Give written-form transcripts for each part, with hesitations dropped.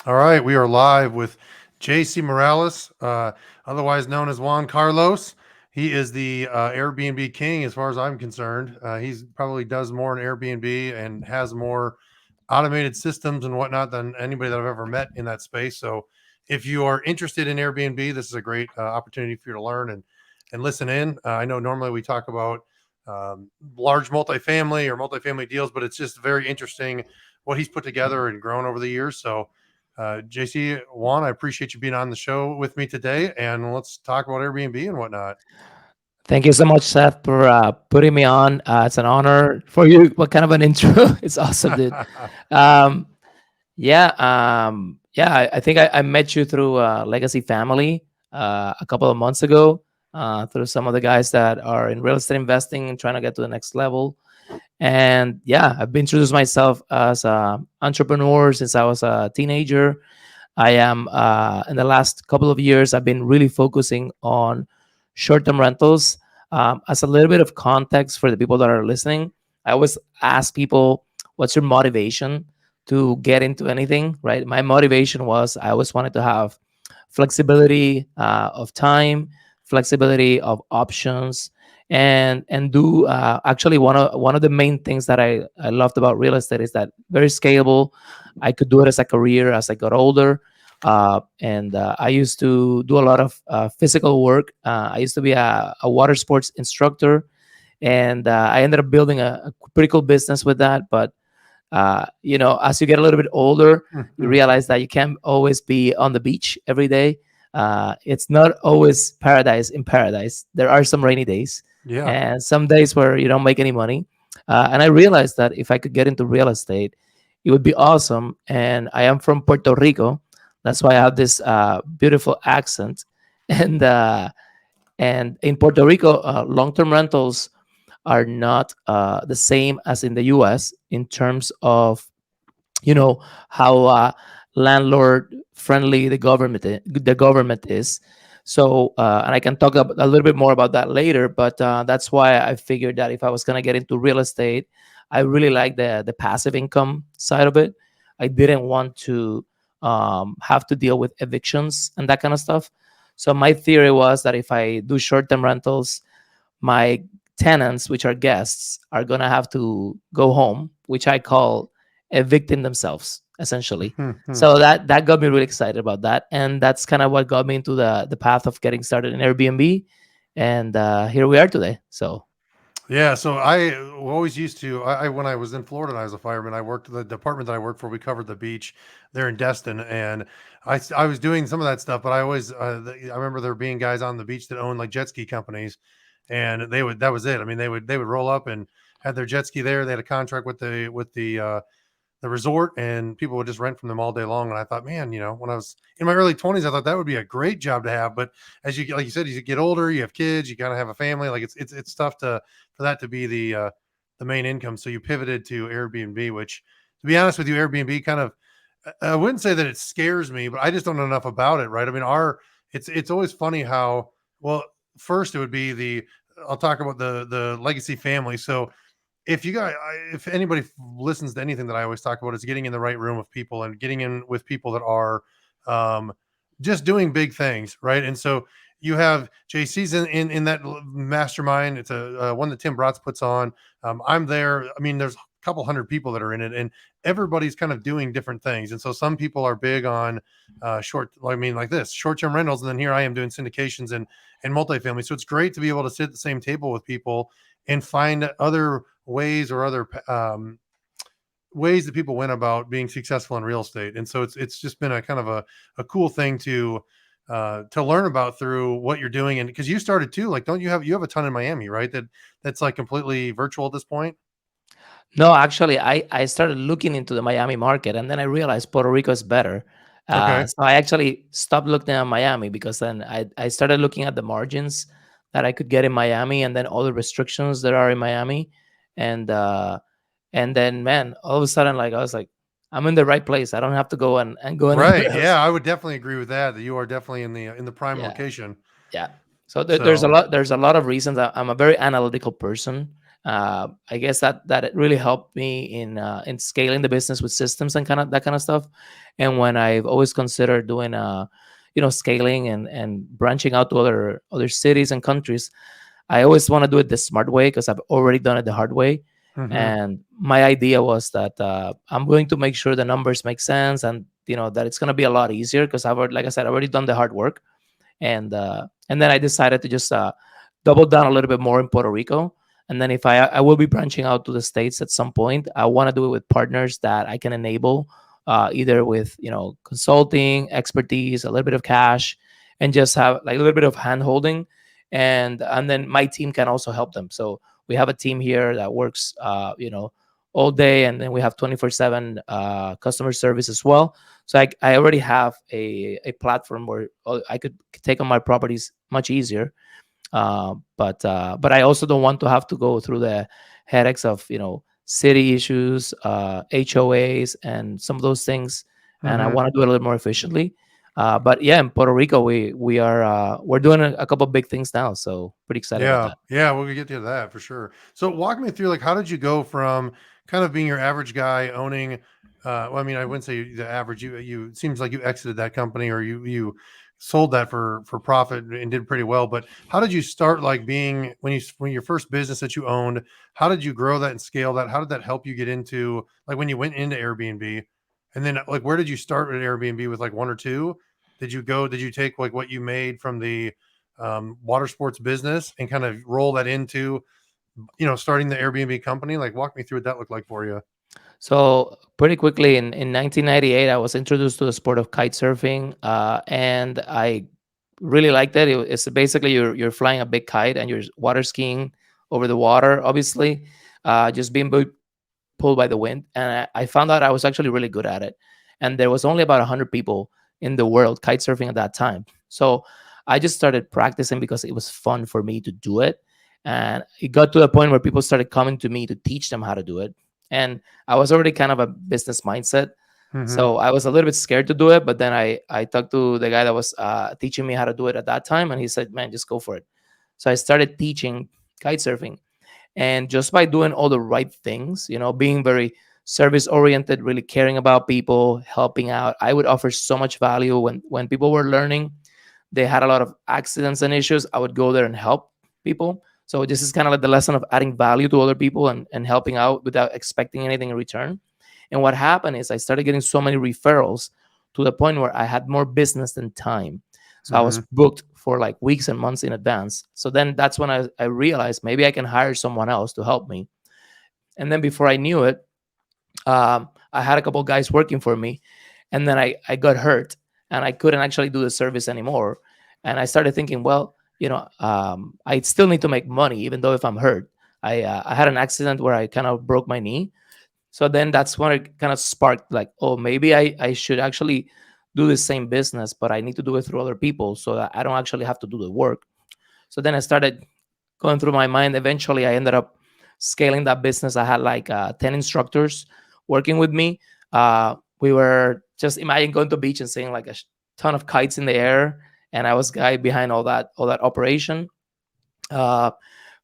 All right, we are live with JC Morales, otherwise known as Juan Carlos. He is the Airbnb king, as far as I'm concerned. He's probably does more in Airbnb and has more automated systems and whatnot than anybody that I've ever met in that space. So, if you are interested in Airbnb, this is a great opportunity for you to learn and listen in. I know normally we talk about large multifamily or multifamily deals, but it's just very interesting what he's put together and grown over the years. So JC, Juan, I appreciate you being on the show with me today, and let's talk about Airbnb and whatnot. Thank you so much, Seth, for putting me on. It's an honor for you. What kind of an intro? It's awesome, dude. Um, I think I met you through Legacy Family a couple of months ago, through some of the guys that are in real estate investing and trying to get to the next level. And yeah, I've been introduced myself as an entrepreneur since I was a teenager. I am in the last couple of years, I've been really focusing on short-term rentals. As a little bit of context for the people that are listening, I always ask people, "What's your motivation to get into anything?" Right? My motivation was I always wanted to have flexibility of time, flexibility of options, and do actually one of the main things that I loved about real estate is that very scalable. I could do it as a career as I got older. And I used to do a lot of physical work. I used to be a water sports instructor, and I ended up building a pretty cool business with that. But as you get a little bit older, you realize that you can't always be on the beach every day. It's not always paradise in paradise. There are some rainy days Yeah. and some days where you don't make any money. And I realized that if I could get into real estate, it would be awesome. And I am from Puerto Rico. That's why I have this beautiful accent. And and in Puerto Rico, long-term rentals are not the same as in the U.S. in terms of how landlord friendly the government is. So and I can talk a little bit more about that later, but that's why I figured that if I was going to get into real estate, I really like the passive income side of it. I didn't want to have to deal with evictions and that kind of stuff. So my theory was that if I do short-term rentals, my tenants, which are guests, are going to have to go home, which I call evicting themselves essentially. So that got me really excited about that, and that's kind of what got me into the path of getting started in Airbnb, and here we are today. So Yeah, so I always used to. I when I was in Florida and I was a fireman, I worked the department that I worked for. We covered the beach there in Destin, and I was doing some of that stuff. But I always I remember there being guys on the beach that owned like jet ski companies, and they would that was it. I mean, they would roll up and had their jet ski there. They had a contract with the resort, and people would just rent from them all day long. And I thought, man, when I was in my early 20s, I thought that would be a great job to have. But as you like you said, as you get older, you have kids, you kind of have a family. Like it's tough to for that to be the main income. So you pivoted to Airbnb, which, to be honest with you, Airbnb kind of, I wouldn't say that it scares me, but I just don't know enough about it. Right? I mean, it's always funny how well. First, it would be I'll talk about the legacy family. So if anybody listens to anything that I always talk about, is getting in the right room with people and getting in with people that are um, just doing big things, right? And so you have JC's in that mastermind. It's a one that Tim Bratz puts on. I'm there. I mean, there's a couple hundred people that are in it, and everybody's kind of doing different things. And so some people are big on I mean, like this short-term rentals, and then here I am doing syndications and multifamily. So it's great to be able to sit at the same table with people and find other ways or other ways that people went about being successful in real estate. And so it's just been a kind of a cool thing to learn about through what you're doing. And because you started too, like, don't you have a ton in Miami, right? That's like completely virtual at this point. no, actually, I started looking into the Miami market, and then I realized Puerto Rico is better. Okay. So I actually stopped looking at Miami because then I started looking at the margins that I could get in Miami, and then all the restrictions that are in Miami, and and then man, all of a sudden, like I was like, I'm in the right place. I don't have to go and go Right. anywhere Yeah, else. I would definitely agree with that. That you are definitely in the prime Yeah, location. yeah. So there's a So lot of reasons. I'm a very analytical person. I guess that it really helped me in scaling the business with systems and kind of that kind of stuff. And when I've always considered doing scaling and branching out to other cities and countries, I always want to do it the smart way because I've already done it the hard way. Mm-hmm. And my idea was that I'm going to make sure the numbers make sense, and that it's going to be a lot easier because like I said, I've already done the hard work. And then I decided to just double down a little bit more in Puerto Rico. And then if I will be branching out to the states at some point, I want to do it with partners that I can enable, either with consulting expertise, a little bit of cash, and just have like a little bit of hand holding, and then my team can also help them. So we have a team here that works all day, and then we have 24/7 customer service as well. So I already have a platform where I could take on my properties much easier. But I also don't want to have to go through the headaches of city issues, HOAs, and some of those things. And I Mm-hmm. want to do it a little more efficiently. But yeah, in Puerto Rico, we're doing a couple big things now, so pretty excited about Yeah, that. yeah, we'll get to that for sure. So walk me through, like, how did you go from kind of being your average guy owning, well, I mean, I wouldn't say the average, you it seems like you exited that company, or you sold that for profit and did pretty well. But how did you start, like, being when your first business that you owned, how did you grow that and scale that? How did that help you get into, like, when you went into Airbnb? And then, like, where did you start with Airbnb, with like one or two? Did you take like what you made from the water sports business and kind of roll that into, starting the Airbnb company? Like, walk me through what that looked like for you. So pretty quickly in 1998, I was introduced to the sport of kite surfing, and I really liked it. It's basically you're flying a big kite and you're water skiing over the water, obviously, just being pulled by the wind. And I found out I was actually really good at it. And there was only about 100 people in the world kite surfing at that time. So I just started practicing because it was fun for me to do it. And it got to a point where people started coming to me to teach them how to do it. And I was already kind of a business mindset. Mm-hmm. So I was a little bit scared to do it. But then I talked to the guy that was teaching me how to do it at that time. And he said, man, just go for it. So I started teaching kite surfing, and just by doing all the right things, being very service oriented, really caring about people, helping out, I would offer so much value. When people were learning, they had a lot of accidents and issues, I would go there and help people. So this is kind of like the lesson of adding value to other people and helping out without expecting anything in return. And what happened is I started getting so many referrals to the point where I had more business than time. So I was Mm-hmm. booked for like weeks and months in advance. So then that's when I realized maybe I can hire someone else to help me. And then before I knew it, I had a couple of guys working for me. And then I got hurt and I couldn't actually do the service anymore. And I started thinking, well, I still need to make money, even though if I'm hurt. I had an accident where I kind of broke my knee. So then that's when it kind of sparked like, oh, maybe I should actually do the same business, but I need to do it through other people so that I don't actually have to do the work. So then I started going through my mind. Eventually, I ended up scaling that business. I had like 10 instructors working with me. We were just imagine going to the beach and seeing like a ton of kites in the air. And I was guy behind all that operation. Uh,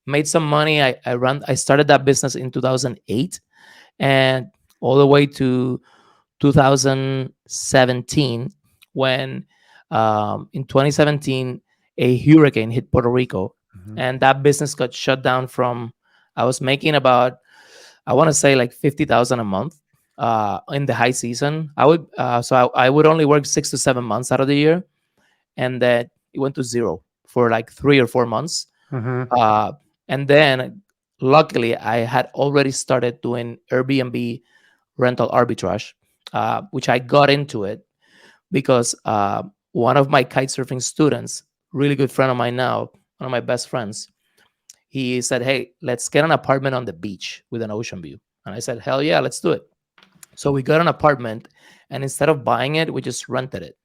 Made some money. I started that business in 2008, and all the way to 2017 when in 2017 a hurricane hit Puerto Rico, Mm-hmm. and that business got shut down. From I was making about, I want to say, like 50,000 a month in the high season. I would only work 6 to 7 months out of the year, and that it went to zero for like 3 or 4 months. Mm-hmm. uh, and then luckily I had already started doing Airbnb rental arbitrage, which I got into it because one of my kite surfing students, really good friend of mine now, one of my best friends, he said, hey, let's get an apartment on the beach with an ocean view. And I said, hell yeah, let's do it. So we got an apartment, and instead of buying it, we just rented it.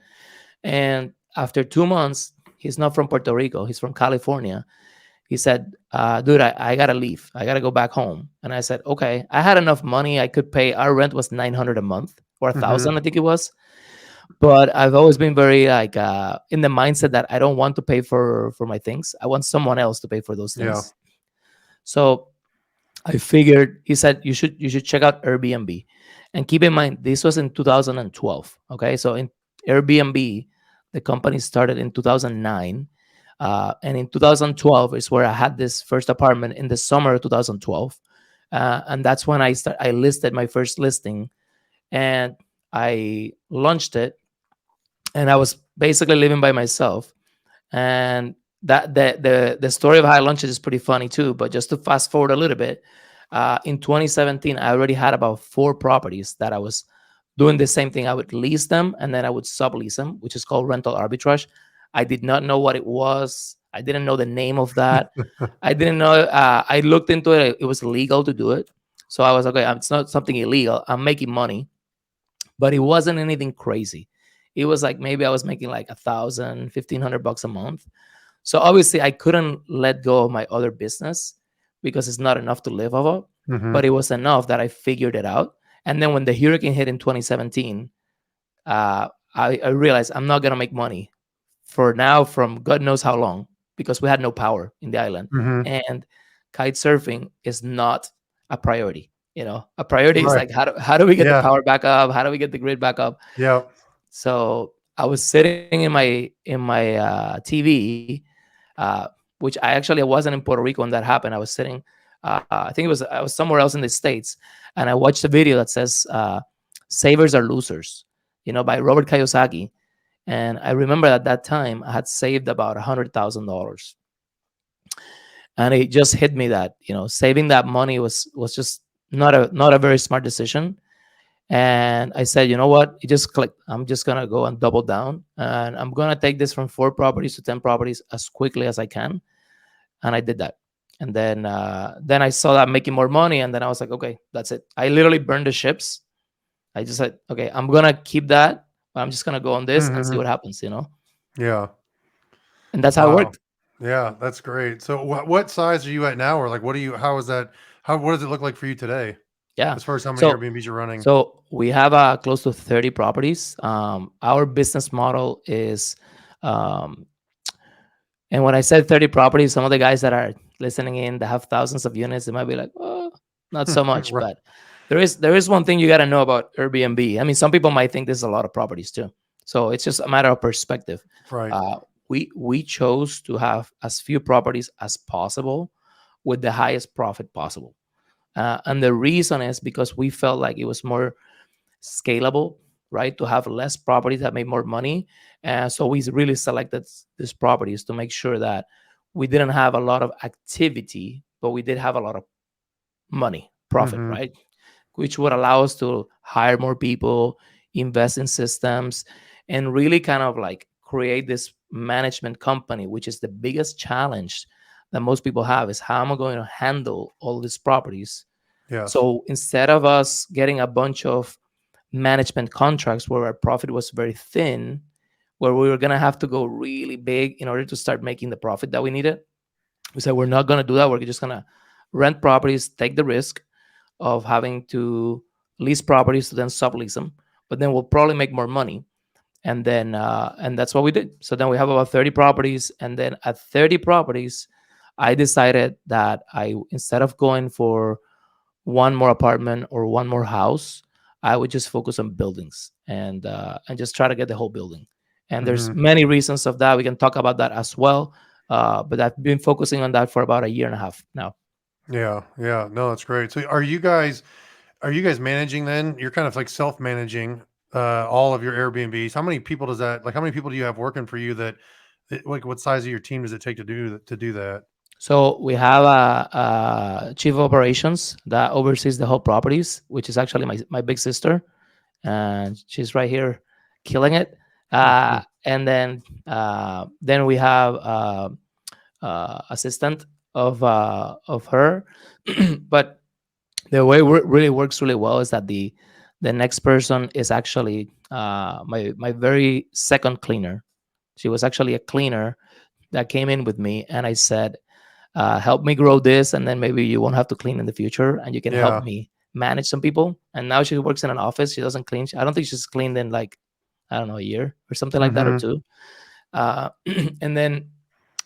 And after 2 months, he's not from Puerto Rico, he's from California. He said, dude, I gotta leave. I gotta go back home. And I said, okay. I had enough money. I could pay, our rent was 900 a month or a Mm-hmm. thousand, I think it was. But I've always been very like in the mindset that I don't want to pay for my things. I want someone else to pay for those Yeah. things. So I figured he said you should check out Airbnb, and keep in mind this was in 2012. Okay, so in Airbnb, the company started in 2009, and in 2012 is where I had this first apartment in the summer of 2012, and that's when I listed my first listing, and I launched it, and I was basically living by myself. And that the story of how I launched it is pretty funny too. But just to fast forward a little bit, in 2017, I already had about 4 properties that I was doing the same thing. I would lease them and then I would sublease them, which is called rental arbitrage. I did not know what it was. I didn't know the name of that. I didn't know. I looked into it. It was legal to do it. So I was okay. It's not something illegal. I'm making money, but it wasn't anything crazy. It was like maybe I was making like 1,000, 1,500 bucks a month. So obviously I couldn't let go of my other business because it's not enough to live off of, Hmm. but it was enough that I figured it out. And then when the hurricane hit in 2017, I realized I'm not gonna make money for now from God knows how long, because we had no power in the island, Hmm. and kite surfing is not a priority. A priority is Right. like how do we get the Yeah. power back up? How do we get the grid back up? Yeah. So I was sitting in my TV, uh, which I wasn't in Puerto Rico when that happened. I was sitting, I think I was somewhere else in the states, and I watched a video that says "Savers are losers," by Robert Kiyosaki. And I remember at that time I had saved about $100,000, and it just hit me that saving that money was just not a very smart decision. And I said, you know what? It just clicked. I'm just gonna go and double down, and I'm gonna take this from 4 properties to 10 properties as quickly as I can. And I did that. And then I saw that making more money, and then I was like, okay, that's it. I literally burned the ships. I just said, okay, I'm gonna keep that, but I'm just gonna go on this and see Hmm. what happens. Yeah. And that's how it Wow. worked. Yeah, that's great. So what size are you at now? Or like what do you how is that what does it look like for you today Yeah. as far as how many So Airbnbs you're running? so we have close to 30 properties. Our business model is, um, and when I said 30 properties, some of the guys that are listening in that have thousands of units, they might be like, oh, not so much. Right. But there is one thing you got to know about Airbnb. I mean, some people might think there's a lot of properties too. So it's just a matter of perspective. Right. We chose to have as few properties as possible with the highest profit possible. And the reason is because we felt like it was more scalable, right? To have less properties that made more money. So we really selected these properties to make sure that we didn't have a lot of activity, but we did have a lot of money, profit, Hmm. right? Which would allow us to hire more people, invest in systems, and really kind of like create this management company, which is the biggest challenge that most people have is how am I going to handle all these properties. Yes. So instead of us getting a bunch of management contracts where our profit was very thin, where we were going to have to go really big in order to start making the profit that we needed, we said we're not going to do that. We're just going to rent properties, take the risk of having to lease properties to then sublease them, but then we'll probably make more money. And that's what we did. So then we have about 30 properties, and then at 30 properties, I decided that I instead of going for one more apartment or one more house, I would just focus on buildings and just try to get the whole building. And there's Hmm. many reasons of that. We can talk about that as well. But I've been focusing on that for about a year and a half now. Yeah. Yeah. No, that's great. So are you guys managing then? You're kind of like self-managing all of your Airbnbs. How many people does that like how many people do you have working for you like what size of your team does it take to do that? So we have a chief of operations that oversees the whole properties, which is actually my big sister, and she's right here killing it. And then we have assistant of her, but the way it really works really well is that the next person is actually my very second cleaner. She was actually a cleaner that came in with me, and I said, help me grow this, and then maybe you won't have to clean in the future, and you can help Yeah. me manage some people. And now she works in an office. She doesn't clean. I don't think she's cleaned in like, I don't know, a year or something like that, or Mhm. two. uh, and then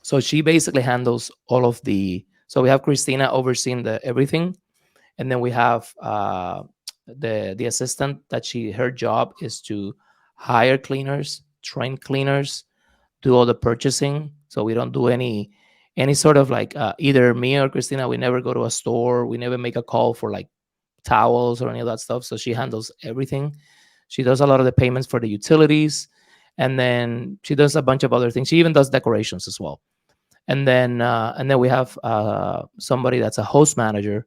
so she basically handles all of the. So we have Christina overseeing the everything, And then we have the assistant that her job is to hire cleaners, train cleaners, do all the purchasing. So we don't do any sort of like either me or Christina. We never go to a store. We never make a call for like towels or any of that stuff. So she handles everything. She does a lot of the payments for the utilities, and then she does a bunch of other things. She even does decorations as well. And then we have somebody that's a host manager.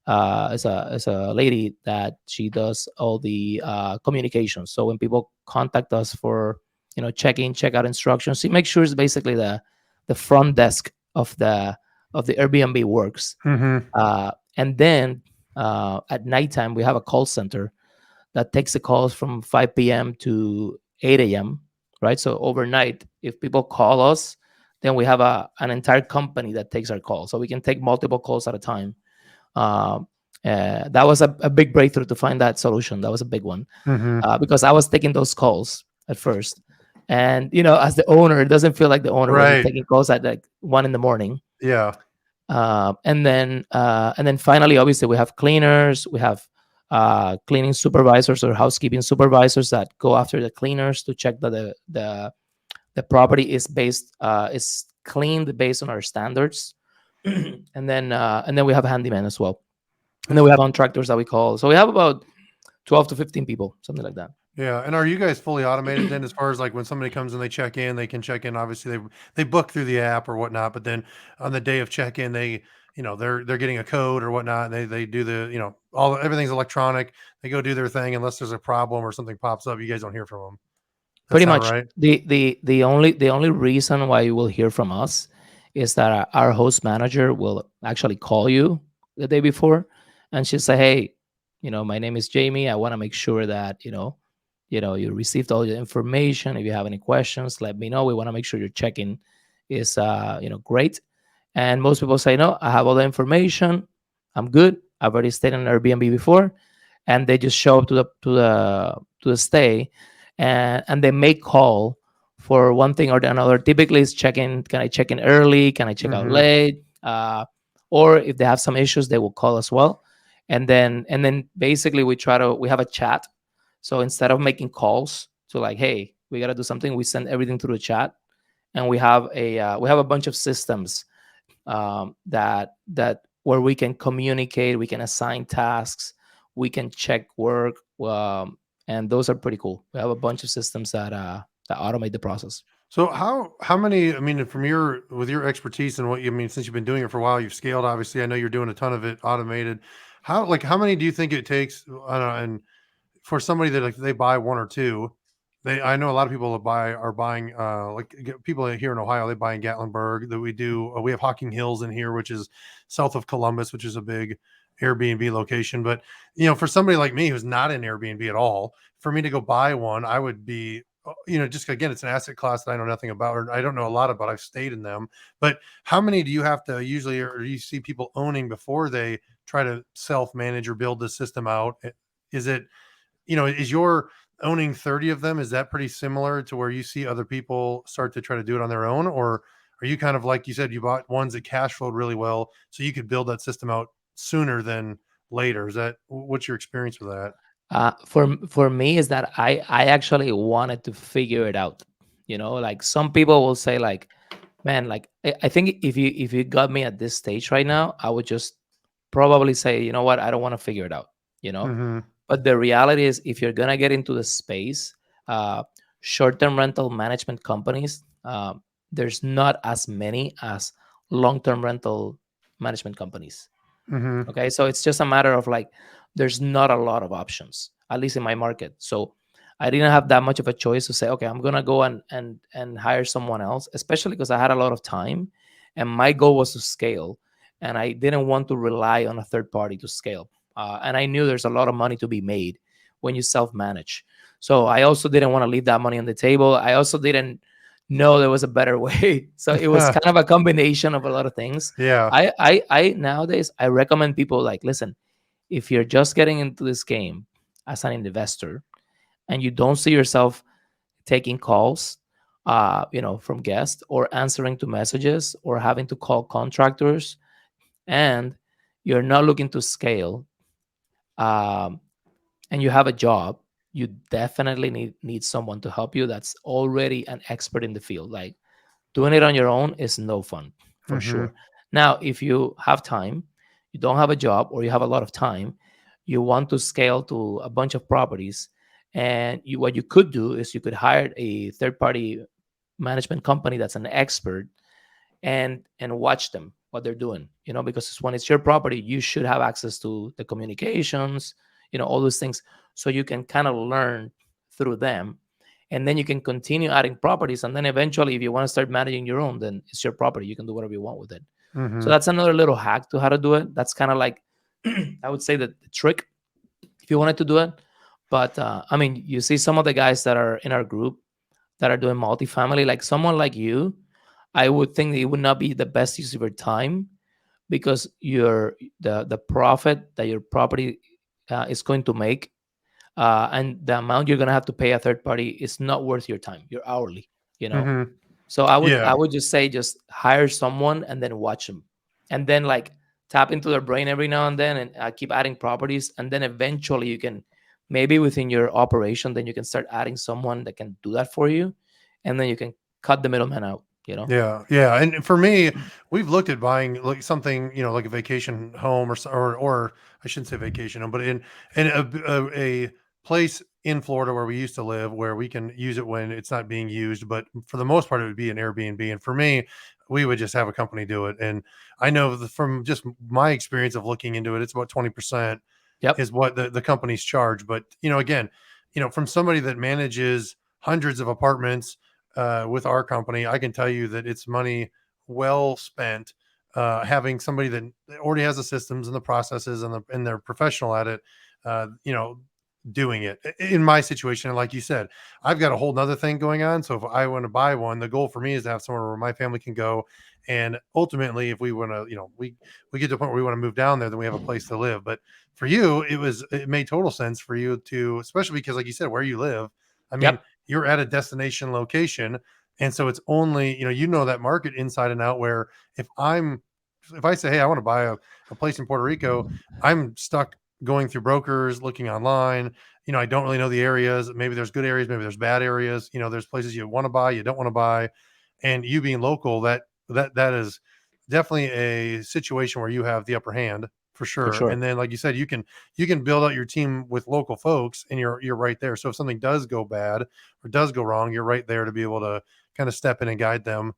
As a lady that she does all the communications. So when people contact us for check in, check out instructions, she makes sure it's basically the front desk of the Airbnb works. Mm-hmm. And then at nighttime we have a call center that takes the calls from 5 p.m. to 8 a.m. Right. So overnight, if people call us, then we have an entire company that takes our calls. So we can take multiple calls at a time. Um, that was a big breakthrough to find that solution. That was a big one Mm-hmm. because I was taking those calls at first. And, as the owner, it doesn't feel like the owner when you're Right. taking calls at like 1 in the morning. Yeah. And then finally, obviously, we have cleaners. We have cleaning supervisors or housekeeping supervisors that go after the cleaners to check that the property is cleaned based on our standards. And then we have handyman as well. And then we have contractors that we call. So we have about 12 to 15 people, something like that. Yeah, and are you guys fully automated then as far as, like, when somebody comes and they check in, they can check in, obviously, they book through the app or whatnot, but then on the day of check-in, they're getting a code or whatnot, and they do all everything's electronic. They go do their thing unless there's a problem or something pops up, you guys don't hear from them. That Pretty sound much right? the only reason why you will hear from us is that our host manager will actually call you the day before, and she'll say, "Hey, my name is Jamie. I want to make sure that you received all your information. If you have any questions, let me know. We want to make sure your check-in is great." And most people say, "No, I have all the information. I'm good. I've already stayed in an Airbnb before," and they just show up to the stay, and they may call for one thing or another. Typically, it's check-in. Can I check in early? Can I check out Mhm. late? Or if they have some issues, they will call as well. And then basically we have a chat. So instead of making calls to like, hey, we got to do something, we send everything through the chat, and we have a bunch of systems that where we can communicate, we can assign tasks, we can check work, and those are pretty cool. We have a bunch of systems that automate the process. So how many, I mean, from your with your expertise and what you I mean, since you've been doing it for a while, you've scaled, obviously, I know you're doing a ton of it automated. How many do you think it takes, I don't know, and for somebody that, like, they buy 1 or 2, I know a lot of people that are buying, people here in Ohio, they buy in Gatlinburg, that we have Hocking Hills in here, which is south of Columbus, which is a big Airbnb location. But, for somebody like me who's not in Airbnb at all, for me to go buy one, I would be, just again, it's an asset class that I know nothing about, or I don't know a lot about. I've stayed in them, but how many do you have to usually, or do you see people owning before they try to self manage or build the system out? Is it, is your owning 30 of them, is that pretty similar to where you see other people start to try to do it on their own? Or are you kind of like you said, you bought ones that cash flowed really well, so you could build that system out sooner than later? What's your experience with that? For me is that I actually wanted to figure it out. Like some people will say like, man, like I think if you got me at this stage right now, I would just probably say, you know what, I don't want to figure it out. You know, Hmm. but the reality is, if you're gonna get into the space, uh, short-term rental management companies, there's not as many as long-term rental management companies. Hmm. Okay, so it's just a matter of like, there's not a lot of options, at least in my market. So I didn't have that much of a choice to say, okay, I'm gonna go and hire someone else, especially because I had a lot of time, and my goal was to scale, and I didn't want to rely on a third party to scale. And I knew there's a lot of money to be made when you self-manage. So I also didn't want to leave that money on the table. I also didn't know there was a better way. So it was kind of a combination of a lot of things. Yeah. I nowadays I recommend people like, listen, if you're just getting into this game as an investor and you don't see yourself taking calls, from guests or answering to messages or having to call contractors, and you're not looking to scale, um, and you have a job, you definitely need someone to help you that's already an expert in the field. Like, doing it on your own is no fun, for Mhm. sure. Now, if you have time, you don't have a job, or you have a lot of time, you want to scale to a bunch of properties, and what you could do is you could hire a third party management company that's an expert, and watch them what they're doing, because when it's your property, you should have access to the communications, all those things, so you can kind of learn through them, and then you can continue adding properties, and then eventually, if you want to start managing your own, then it's your property, you can do whatever you want with it. So Mhm. that's another little hack to how to do it. That's kind of like I would say that the trick, if you wanted to do it. But I mean, you see some of the guys that are in our group that are doing multifamily, like someone like you, I would think it would not be the best use of your time, because the profit that your property is going to make, and the amount you're going to have to pay a third party is not worth your time. You're hourly, you know. Mhm. So I would Yeah. I would just say, just hire someone and then watch them, and then like tap into their brain every now and then, and keep adding properties, and then eventually you can, maybe within your operation, then you can start adding someone that can do that for you, and then you can cut the middleman out. You know. Yeah, yeah, and for me, we've looked at buying like something, like a vacation home or I shouldn't say vacation home, but in a place in Florida where we used to live, where we can use it when it's not being used, but for the most part, it would be an Airbnb. And for me, we would just have a company do it. And I know from just my experience of looking into it, it's about 20% Yep. is what the companies charge. But again, from somebody that manages hundreds of apartments with our company, I can tell you that it's money well spent having somebody that already has the systems and the processes and they're professional at it. Uh, you know, doing it in my situation. And like you said, I've got a whole nother thing going on. So if I want to buy one, the goal for me is to have somewhere where my family can go. And ultimately, if we want to, we get to a point where we want to move down there, then we have a place to live. But for you, it made total sense for you to, especially because like you said, where you live, I mean, Yep. you're at a destination location. And so it's only, that market inside and out where if I'm, if I say, hey, I want to buy a place in Puerto Rico, I'm stuck going through brokers, looking online. I don't really know the areas. Maybe there's good areas, maybe there's bad areas. There's places you want to buy, you don't want to buy. And you being local, that is definitely a situation where you have the upper hand for For sure. sure. And then, like you said, you can build out your team with local folks, and you're right there. So if something does go bad or does go wrong, you're right there to be able to kind of step in and guide them.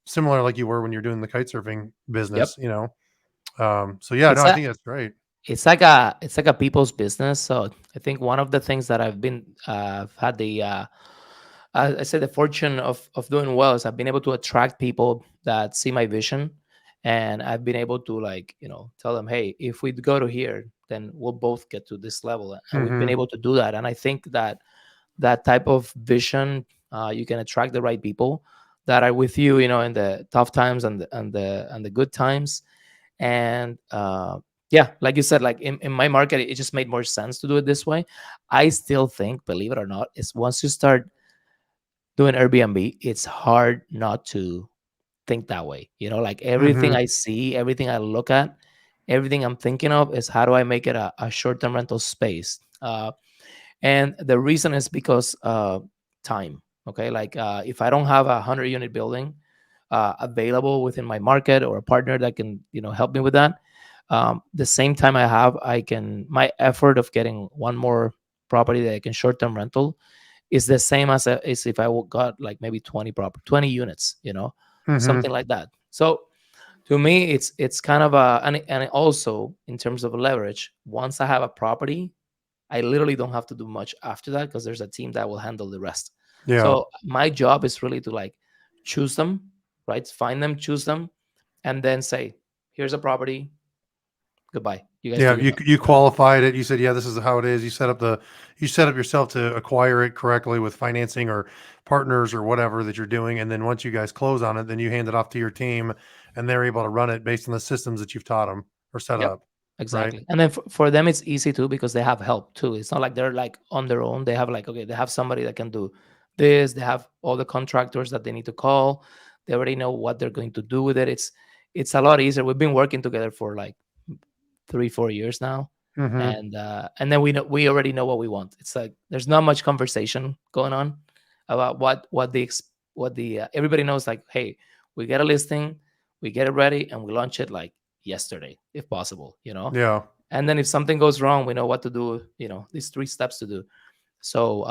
Similar like you were when you're doing the kite surfing business. Yep. So yeah, no, It's I a think that's great. it's like a people's business. So I think one of the things that I've had I say the fortune of doing well is I've been able to attract people that see my vision, and I've been able to, like, tell them, hey, if we go to here, then we'll both get to this level, and we've been Hmm. able to do that. And I think that that type of vision, you can attract the right people that are with you, in the tough times and the good times. And yeah, like you said, like in my market, it just made more sense to do it this way. I still think, believe it or not, is once you start doing Airbnb, it's hard not to think that way. Like everything Hmm. I see, everything I look at, everything I'm thinking of is, how do I make it a short-term rental space? And the reason is because time. Okay, like if I don't have a 100-unit building available within my market, or a partner that can help me with that, the same time I have, I can my effort of getting one more property that I can short-term rental is the same as if I got like maybe 20 units, Hmm. something like that. So to me, it's kind of and also in terms of leverage, once I have a property, I literally don't have to do much after that, because there's a team that will handle the rest. Yeah. So my job is really to, like, choose them, right? Find them, choose them, and then say, here's a property, goodbye. You guys Yeah. do your You job, you qualified it. You said, yeah, this is how it is. You set up yourself to acquire it correctly with financing or partners or whatever that you're doing. And then once you guys close on it, then you hand it off to your team and they're able to run it based on the systems that you've taught them or set Yep, up. Right. exactly. And then for them, it's easy too, because they have help too. It's not like they're like on their own. They have, like, okay, they have somebody that can do this. They have all the contractors that they need to call. They already know what they're going to do with it. It's a lot easier. We've been working together for like 3-4 years now, Mhm. And then we already know what we want. It's like there's not much conversation going on about what the everybody knows. Like, hey, we get a listing, we get it ready, and we launch it like yesterday, if possible. Yeah. And then if something goes wrong, we know what to do. These three steps to do. So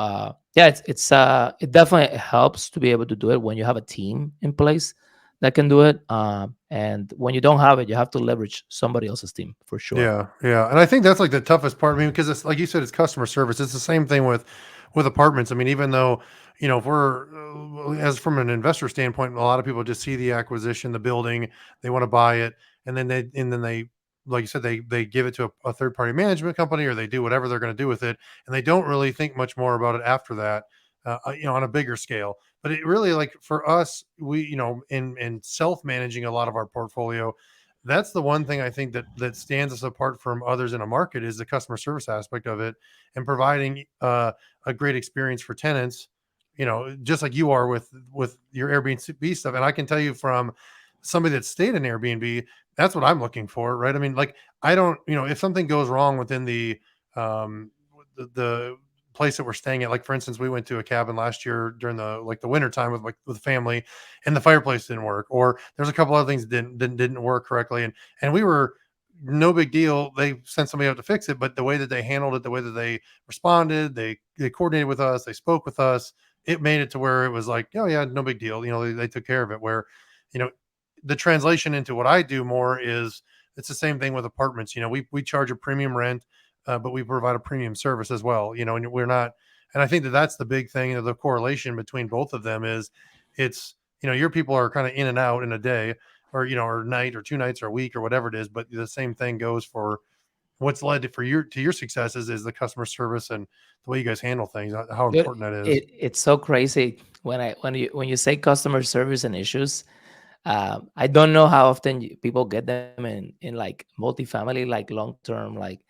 yeah, it definitely helps to be able to do it when you have a team in place that can do it. And when you don't have it, you have to leverage somebody else's team for sure. Yeah, yeah, and I think that's like the toughest part. I mean, because it's like you said, it's customer service. It's the same thing with apartments. I mean, even though if we're as from an investor standpoint, a lot of people just see the acquisition, the building, they want to buy it, and then they like you said, they give it to a third party management company, or they do whatever they're going to do with it, and they don't really think much more about it after that. On a bigger scale. But it really, like for us, we in self managing a lot of our portfolio, that's the one thing I think that stands us apart from others in a market is the customer service aspect of it, and providing a great experience for tenants. Just like you are with your Airbnb stuff. And I can tell you from somebody that stayed in Airbnb, that's what I'm looking for, right? I mean, like I don't, if something goes wrong within the place that we're staying at, like for instance, we went to a cabin last year during the winter time with family, and the fireplace didn't work, or there's a couple other things that didn't work correctly, and we were no big deal. They sent somebody out to fix it, but the way that they handled it, the way that they responded, they coordinated with us, they spoke with us, it made it to where it was like, oh yeah, no big deal. They took care of it. Where, you know, the translation into what I do more is it's the same thing with apartments. We charge a premium rent, but we provide a premium service as well. And we're not. And I think that that's the big thing. The correlation between both of them is it's your people are kind of in and out in a day, or night or 2 nights or a week or whatever it is. But the same thing goes for what's led to your successes is the customer service and the way you guys handle things. How Dude, important that is. it's so crazy when you say customer service and issues. I don't know how often people get them in like multifamily, like long term, like.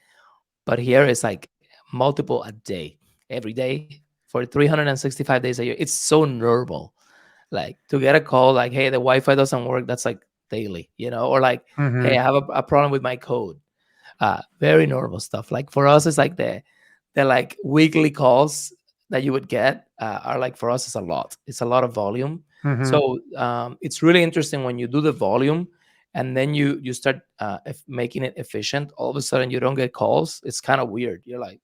But here it's like multiple a day, every day for 365 days a year. It's so normal. Like to get a call, like, hey, the Wi-Fi doesn't work. That's like daily, or like, hey, Hmm. I have a problem with my code. Very normal stuff. Like for us, it's like the like weekly calls that you would get are like for us, it's a lot. It's a lot of volume. Hmm. So it's really interesting when you do the volume and then you start making it efficient. All of a sudden, you don't get calls. It's kind of weird. You're like,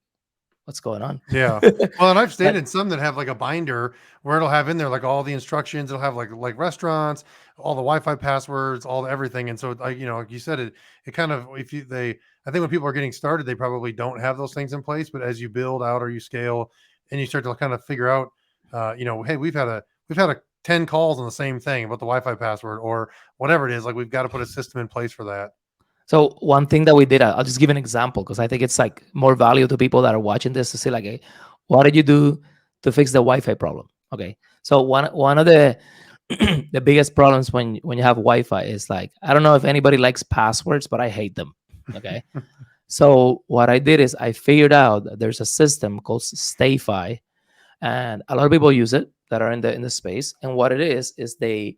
what's going on? Yeah. Well, and I've stayed But in some that have like a binder where it'll have in there like all the instructions. It'll have like restaurants, all the Wi-Fi passwords, all the everything. And so, like you said, it kind of if you they I think when people are getting started, they probably don't have those things in place. But as you build out or you scale, and you start to kind of figure out, hey, we've had a 10 calls on the same thing about the Wi-Fi password or whatever it is. Like we've got to put a system in place for that. So one thing that we did, I'll just give an example because I think it's like more value to people that are watching this to see like, hey, what did you do to fix the Wi-Fi problem? Okay, so one of the the biggest problems when you have Wi-Fi is like I don't know if anybody likes passwords, but I hate them. Okay, so what I did is I figured out that there's a system called StayFi, and a lot of people use it that are in the space. And what it is they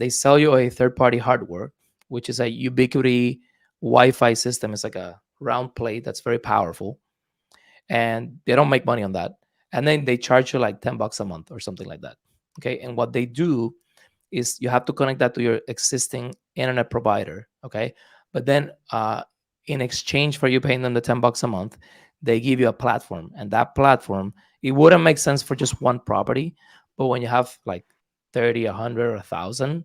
sell you a third party hardware, which is a ubiquity Wi-Fi system. It's like a round plate that's very powerful, and they don't make money on that. And then they charge you like $10 a month or something like that. Okay, and what they do is you have to connect that to your existing internet provider. Okay, but then in exchange for you paying them the $10 a month, they give you a platform, and that platform, it wouldn't make sense for just one property, but when you have like 30, 100, or 1,000,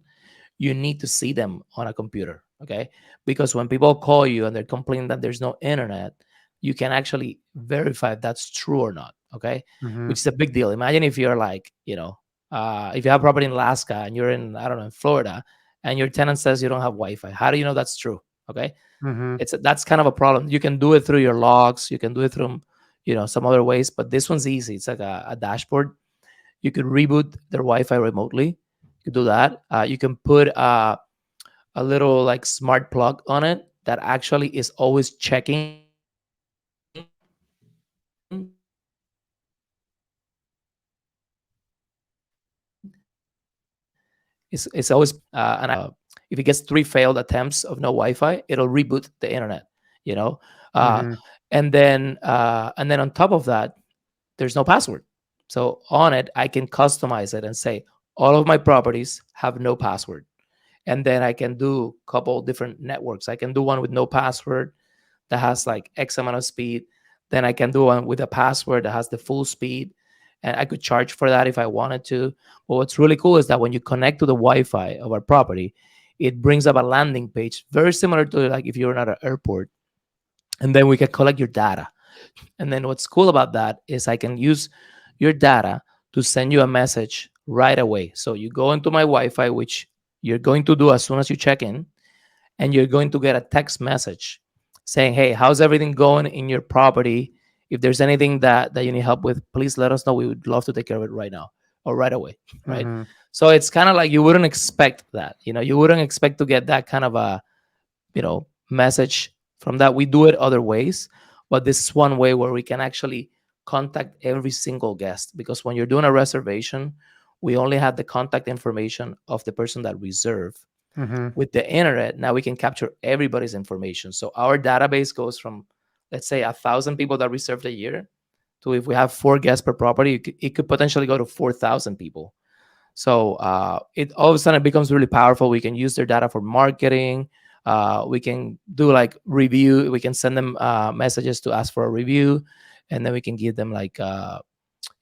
you need to see them on a computer. Okay, because when people call you and they're complaining that there's no internet, you can actually verify if that's true or not. Okay, Hmm. which is a big deal. Imagine if you're like, if you have property in Alaska and you're in, I don't know, in Florida, and your tenant says you don't have Wi-Fi. How do you know that's true? Okay, Hmm. that's kind of a problem. You can do it through your logs. You can do it through, some other ways, but this one's easy. It's like a dashboard. You could reboot their Wi-Fi remotely. You could do that. You can put a little like smart plug on it that actually is always checking it's always and if it gets 3 failed attempts of no Wi-Fi, it'll reboot the internet. you know. uh, Mm-hmm. and then on top of that, there's no password. So on it, I can customize it and say all of my properties have no password. And then I can do a couple different networks. I can do one with no password that has like X amount of speed. Then I can do one with a password that has the full speed. And I could charge for that if I wanted to. But what's really cool is that when you connect to the Wi-Fi of our property, it brings up a landing page very similar to like if you're at an airport. And then we can collect your data. And then what's cool about that is I can use your data to send you a message right away. So you go into my Wi-Fi, which you're going to do as soon as you check in, and you're going to get a text message saying, "Hey, how's everything going in your property? If there's anything that you need help with, please let us know. We would love to take care of it right now or right away." Right. Mm-hmm. So it's kind of like you wouldn't expect that. You wouldn't expect to get that kind of a message from that. We do it other ways, but this is one way where we can actually contact every single guest, because when you're doing a reservation, we only have the contact information of the person that reserved. Mm-hmm. With the internet, now we can capture everybody's information. So our database goes from, let's say, 1,000 people that reserved a year to, if we have 4 guests per property, it could potentially go to 4,000 people. So it all of a sudden it becomes really powerful. We can use their data for marketing. We can do like review. We can send them messages to ask for a review, and then we can give them like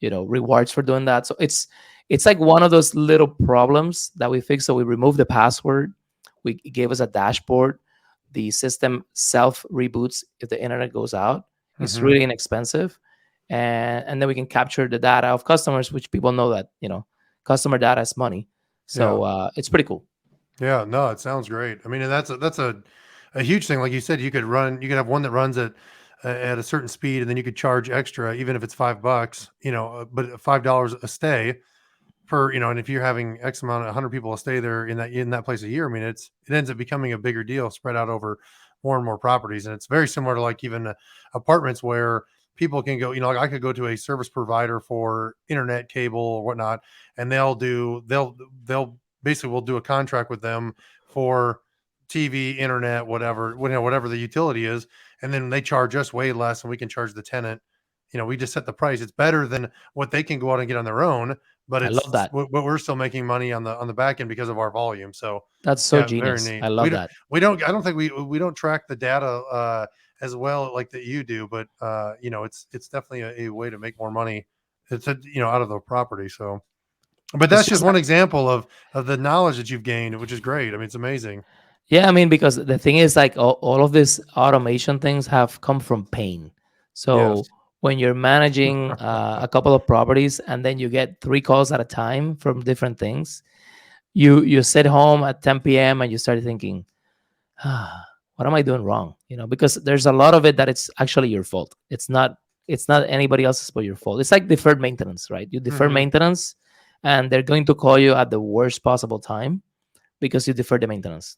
rewards for doing that. So it's like one of those little problems that we fixed. So we removed the password. It gave us a dashboard. The system self reboots if the internet goes out. It's Mm-hmm. really inexpensive, and then we can capture the data of customers, which people know that customer data is money. Yeah. So it's pretty cool. Yeah, no, it sounds great. I mean, and that's a huge thing. Like you said, you could have one that runs at a certain speed, and then you could charge extra, even if it's $5, but $5 a stay per, and if you're having X amount, 100 people a stay there in that place a year. I mean, it ends up becoming a bigger deal spread out over more and more properties, and it's very similar to like even apartments where people can go. Like I could go to a service provider for internet, cable, or whatnot, and they'll basically we'll do a contract with them for TV, internet, whatever, whatever the utility is, and then they charge us way less, and we can charge the tenant. We just set the price. It's better than what they can go out and get on their own, but I love that. but we're still making money on the back end because of our volume. So That's so yeah, very genius. neat. I love that. I don't think we don't track the data as well like that you do, but it's definitely a way to make more money. Out of the property. So, but It's that's just just one example of the knowledge that you've gained, which is great. I mean, it's amazing. Yeah, I mean, because the thing is, like, all of these automation things have come from pain. Yes. So when you're managing a couple of properties and then you get 3 calls at a time from different things, you sit home at 10 p.m. and you start thinking, what am I doing wrong? Because there's a lot of it that it's actually your fault. It's not anybody else's but your fault. It's like deferred maintenance, right? You defer Hmm. maintenance, and they're going to call you at the worst possible time because you defer the maintenance.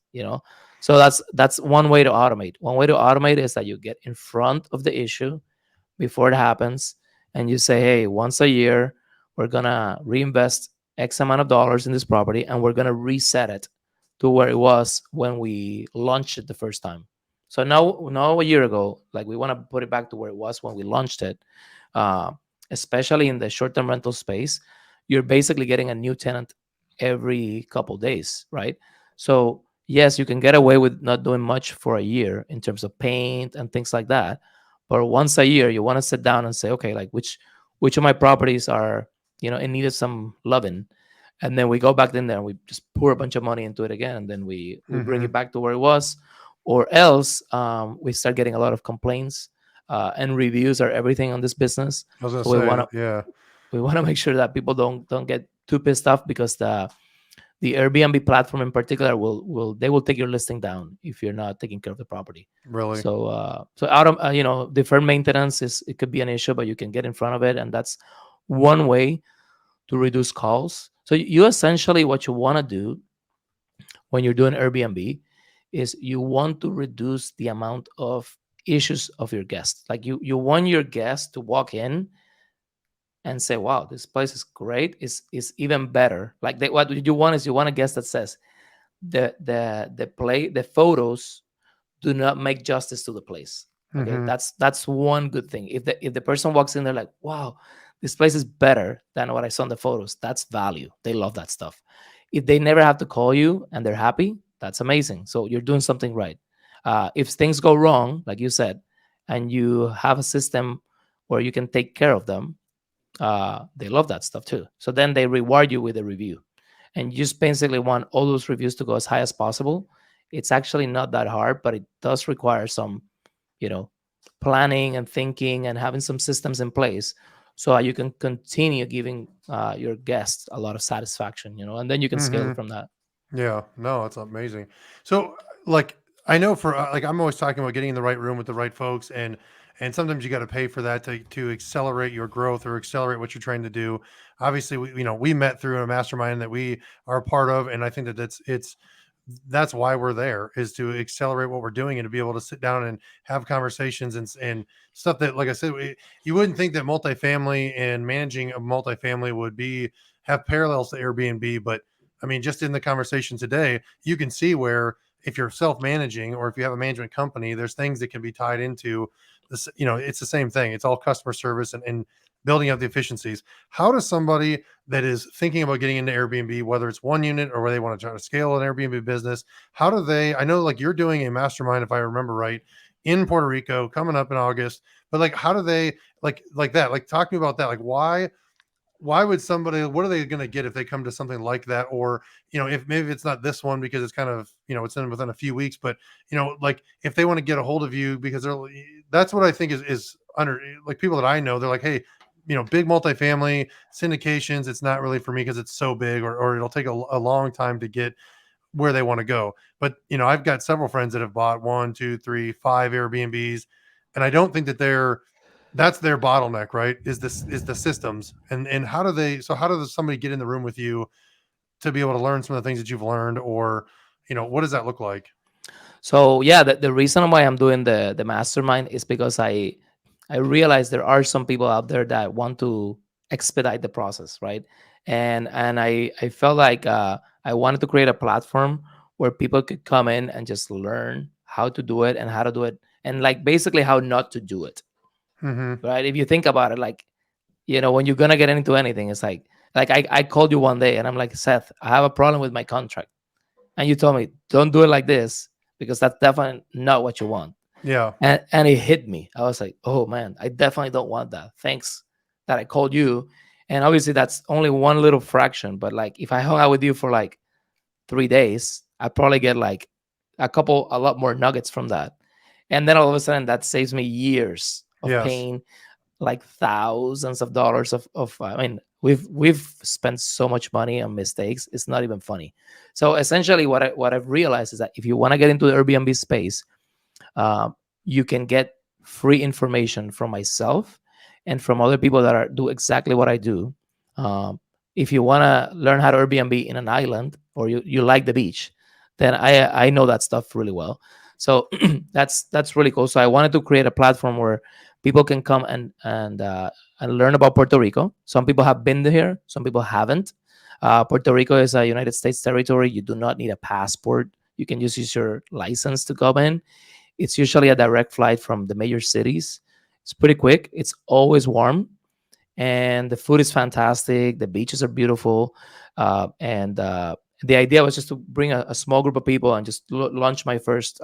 So that's one way to automate. One way to automate is that you get in front of the issue before it happens, and you say, hey, once a year we're gonna reinvest X amount of dollars in this property, and we're gonna reset it to where it was when we launched it the first time. So now a year ago, like, we want to put it back to where it was when we launched it. uh, Especially in the short-term rental space, you're basically getting a new tenant every couple days, right? So yes, you can get away with not doing much for a year in terms of paint and things like that, but once a year you want to sit down and say, okay, like, which of my properties are in need of some loving, and then we go back in there and we just pour a bunch of money into it again, and then we bring it Hmm. back to where it was. Or else we start getting a lot of complaints, and reviews are everything on this business. I was gonna So we want say, to yeah, we want to make sure that people don't get too pissed off, because the Airbnb platform in particular will take your listing down if you're not taking care of the property. really. So out of deferred maintenance, it could be an issue, but you can get in front of it, and that's one way to reduce calls. So you essentially, what you want to do when you're doing Airbnb is you want to reduce the amount of issues of your guests. Like, you want your guests to walk in and say, wow, this place is great. It's even better. Like, what you want is, you want a guest that says the photos do not make justice to the place. Okay, Mhm. that's one good thing. If the person walks in there like, wow, this place is better than what I saw in the photos, that's value. They love that stuff. If they never have to call you and they're happy, that's amazing. So you're doing something right. If things go wrong, like you said, and you have a system where you can take care of them, they love that stuff too. So then they reward you with a review, and you just basically want all those reviews to go as high as possible. It's actually not that hard, but it does require some, you know, planning and thinking and having some systems in place so you can continue giving your guests a lot of satisfaction, and then you can scale it Mhm. from that. Yeah, no, it's amazing. So, like, I know for like, I'm always talking about getting in the right room with the right folks, and sometimes you got to pay for that to accelerate your growth or accelerate what you're trying to do. Obviously, we met through a mastermind that we are a part of, and I think that that's why we're there, is to accelerate what we're doing and to be able to sit down and have conversations and stuff that, like I said, you wouldn't think that multifamily and managing a multifamily would be have parallels to Airbnb, but I mean, just in the conversation today, you can see where if you're self-managing or if you have a management company, there's things that can be tied into this. It's the same thing. It's all customer service and building up the efficiencies. How does somebody that is thinking about getting into Airbnb, whether it's one unit or where they want to try to scale an Airbnb business, how do they? I know, like, you're doing a mastermind, if I remember right, in Puerto Rico coming up in August, but like, how do they like that? Like, talk to me about that. Like, why would somebody, what are they going to get if they come to something like that? Or if maybe it's not this one because it's kind of, it's in within a few weeks, but like, if they want to get a hold of you because that's what I think is under, like, people that I know, they're like, hey, big multifamily syndications, it's not really for me because it's so big, or it'll take a long time to get where they want to go. But I've got several friends that have bought one, two, three, five Airbnbs, and I don't think that that's their bottleneck, right? Is the systems, and how does somebody get in the room with you to be able to learn some of the things that you've learned, or what does that look like? So yeah, the reason why I'm doing the mastermind is because I realize there are some people out there that want to expedite the process, right? And I felt like I wanted to create a platform where people could come in and just learn how to do it and how to do it, and like basically how not to do it, Mm-hmm. right? If you think about it, like, when you're gonna get into anything, it's like I called you one day and I'm like, Seth, I have a problem with my contract, and you told me don't do it like this because that's definitely not what you want. Yeah. And it hit me. I was like, oh man, I definitely don't want that. Thanks that I called you. And obviously that's only one little fraction, but like if I hung out with you for like 3 days, I probably get like a lot more nuggets from that. And then all of a sudden that saves me years of Yes. paying like thousands of dollars of I mean, we've spent so much money on mistakes, it's not even funny. So essentially what I've realized is that if you want to get into the Airbnb space, uh, you can get free information from myself and from other people that do exactly what I do. Um, if you want to learn how to Airbnb in an island, or you like the beach, then I know that stuff really well. So that's really cool. So I wanted to create a platform where people can come and learn about Puerto Rico. Some people have been here, some people haven't. Puerto Rico is a United States territory. You do not need a passport. You can just use your license to come in. It's usually a direct flight from the major cities. It's pretty quick. It's always warm, and the food is fantastic. The beaches are beautiful, and the idea was just to bring a small group of people and just launch my first,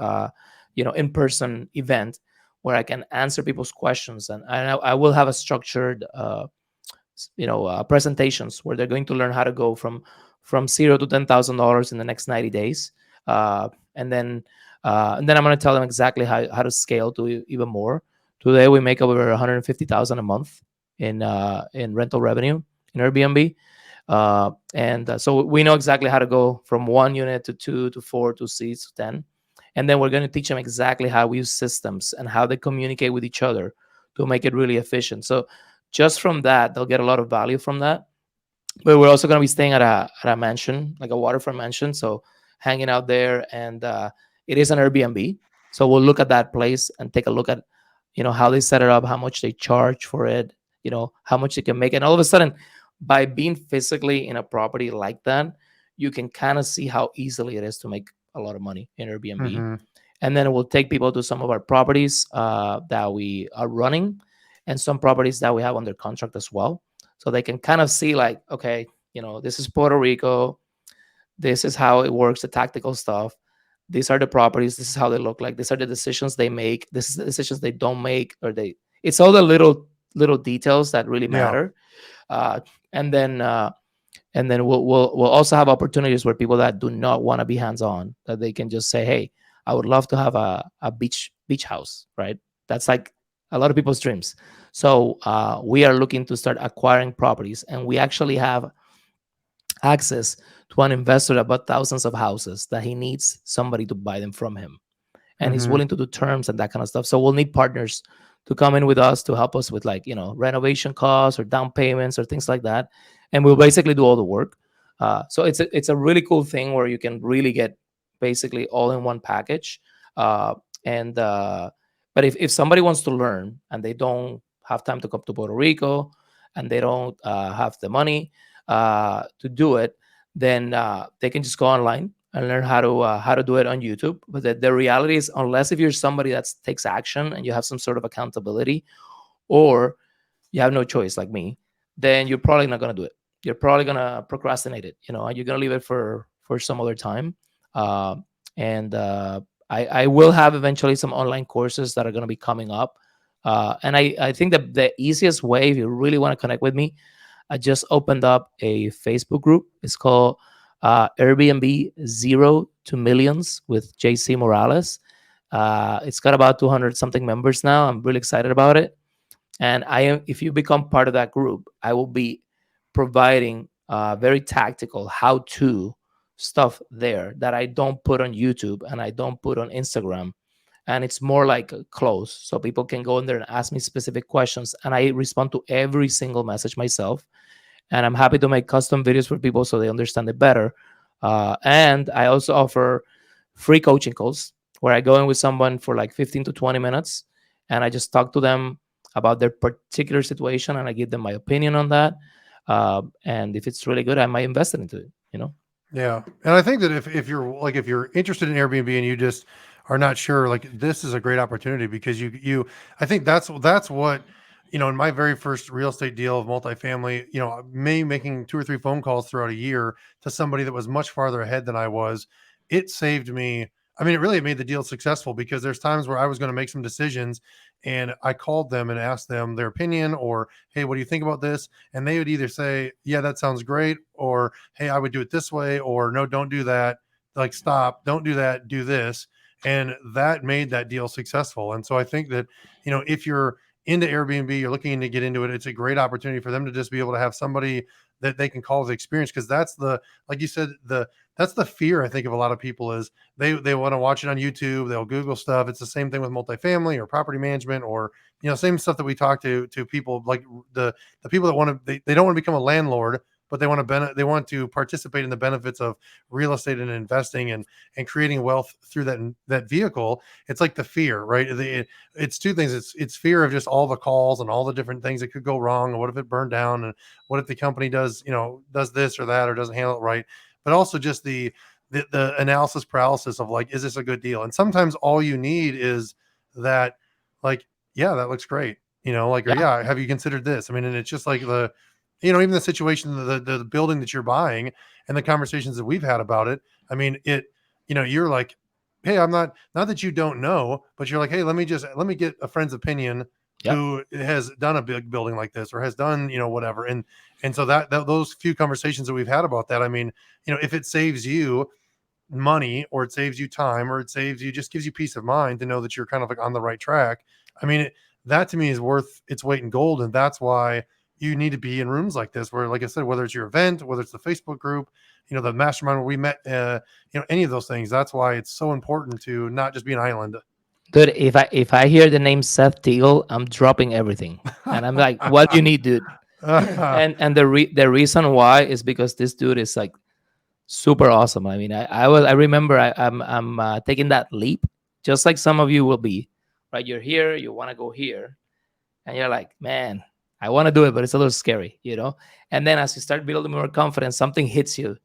in-person event where I can answer people's questions, and I will have a structured, presentations where they're going to learn how to go from $0 to $10,000 in the next 90 days, uh, and then I'm going to tell them exactly how to scale to even more. Today we make over 150,000 a month in rental revenue in Airbnb, and so we know exactly how to go from one unit to two to four to six to 10, and then we're going to teach them exactly how we use systems and how they communicate with each other to make it really efficient. So just from that, they'll get a lot of value from that. But we're also going to be staying at a mansion, like a waterfront mansion, so hanging out there, and it is an Airbnb. So we'll look at that place and take a look at, how they set it up, how much they charge for it, how much they can make. And all of a sudden, by being physically in a property like that, you can kind of see how easily it is to make a lot of money in Airbnb. Mm-hmm. And then we'll take people to some of our properties that we are running, and some properties that we have under contract as well, so they can kind of see like, okay, this is Puerto Rico, this is how it works, the tactical stuff. These are the properties, this is how they look like, these are the decisions they make, this is the decisions they don't make, or they it's all the little details that really Yeah. matter. uh, and then we'll also have opportunities where people that do not want to be hands on, that they can just say, hey, I would love to have a beach house, right? That's like a lot of people's dreams. So we are looking to start acquiring properties, and we actually have access to an investor that bought thousands of houses that he needs somebody to buy them from him, and he's Hmm. willing to do terms and that kind of stuff. So we'll need partners to come in with us to help us with, like, renovation costs or down payments or things like that, and we'll basically do all the work. So it's a really cool thing where you can really get basically all in one package. Uh, and But if somebody wants to learn and they don't have time to come to Puerto Rico, and they don't have the money to do it, then they can just go online and learn how to do it on YouTube. But the reality is, unless if you're somebody that takes action and you have some sort of accountability, or you have no choice like me, then you're probably not going to do it. You're probably going to procrastinate it, and you're going to leave it for some other time. Uh, and I will have eventually some online courses that are going to be coming up. And I think that the easiest way, if you really want to connect with me, I just opened up a Facebook group. It's called Airbnb Zero to Millions with JC Morales. It's got about 200 something members now. I'm really excited about it. And if you become part of that group, I will be providing very tactical how to stuff there that I don't put on YouTube and I don't put on Instagram. And it's more like close. So people can go in there and ask me specific questions. And I respond to every single message myself, and I'm happy to make custom videos for people so they understand it better. And I also offer free coaching calls where I go in with someone for like 15 to 20 minutes, and I just talk to them about their particular situation, and I give them my opinion on that. And if it's really good, I might invest into it. Yeah, and I think that if you're like if you're interested in Airbnb and you just are not sure, like this is a great opportunity because I think that's what in my very first real estate deal of multifamily, me making 2 or 3 phone calls throughout a year to somebody that was much farther ahead than I was, it saved me. I mean, it really made the deal successful because there's times where I was going to make some decisions and I called them and asked them their opinion or, hey, what do you think about this? And they would either say, yeah, that sounds great, or hey, I would do it this way, or no, don't do that. Like, stop, don't do that, do this. And that made that deal successful. And so I think that, if you're into Airbnb, you're looking to get into it, it's a great opportunity for them to just be able to have somebody that they can call the experience. Cause that's like you said, that's the fear I think of a lot of people is they want to watch it on YouTube. They'll Google stuff. It's the same thing with multifamily or property management or, same stuff that we talk to people like the people that want to, they don't want to become a landlord, but they want to participate in the benefits of real estate and investing and creating wealth through that vehicle. It's like the fear, right? It's two things. It's fear of just all the calls and all the different things that could go wrong. And what if it burned down? And what if the company does this or that or doesn't handle it right? But also just the analysis paralysis of like, is this a good deal? And sometimes all you need is that, like, yeah, that looks great. Like, or Yeah, yeah, have you considered this? I mean, and it's just like even the situation, the building that you're buying and the conversations that we've had about it. I mean, you're like, hey, I'm not that you don't know, but you're like, hey, let me get a friend's opinion yeah, who has done a big building like this or has done, whatever. And so that those few conversations that we've had about that, I mean, if it saves you money or it saves you time or it saves you just gives you peace of mind to know that you're kind of like on the right track. I mean, that to me is worth its weight in gold. And that's why you need to be in rooms like this, where, like I said, whether it's your event, whether it's the Facebook group, the mastermind where we met, any of those things, that's why it's so important to not just be an island. dude. If I hear the name Seth Teagle, I'm dropping everything, and I'm like, what do you need, dude? And the reason why is because this dude is like super awesome. I mean, I remember I'm taking that leap, just like some of you will be, right? You're here, you want to go here, and you're like, man, I want to do it, but it's a little scary. And then as you start building more confidence, something hits you,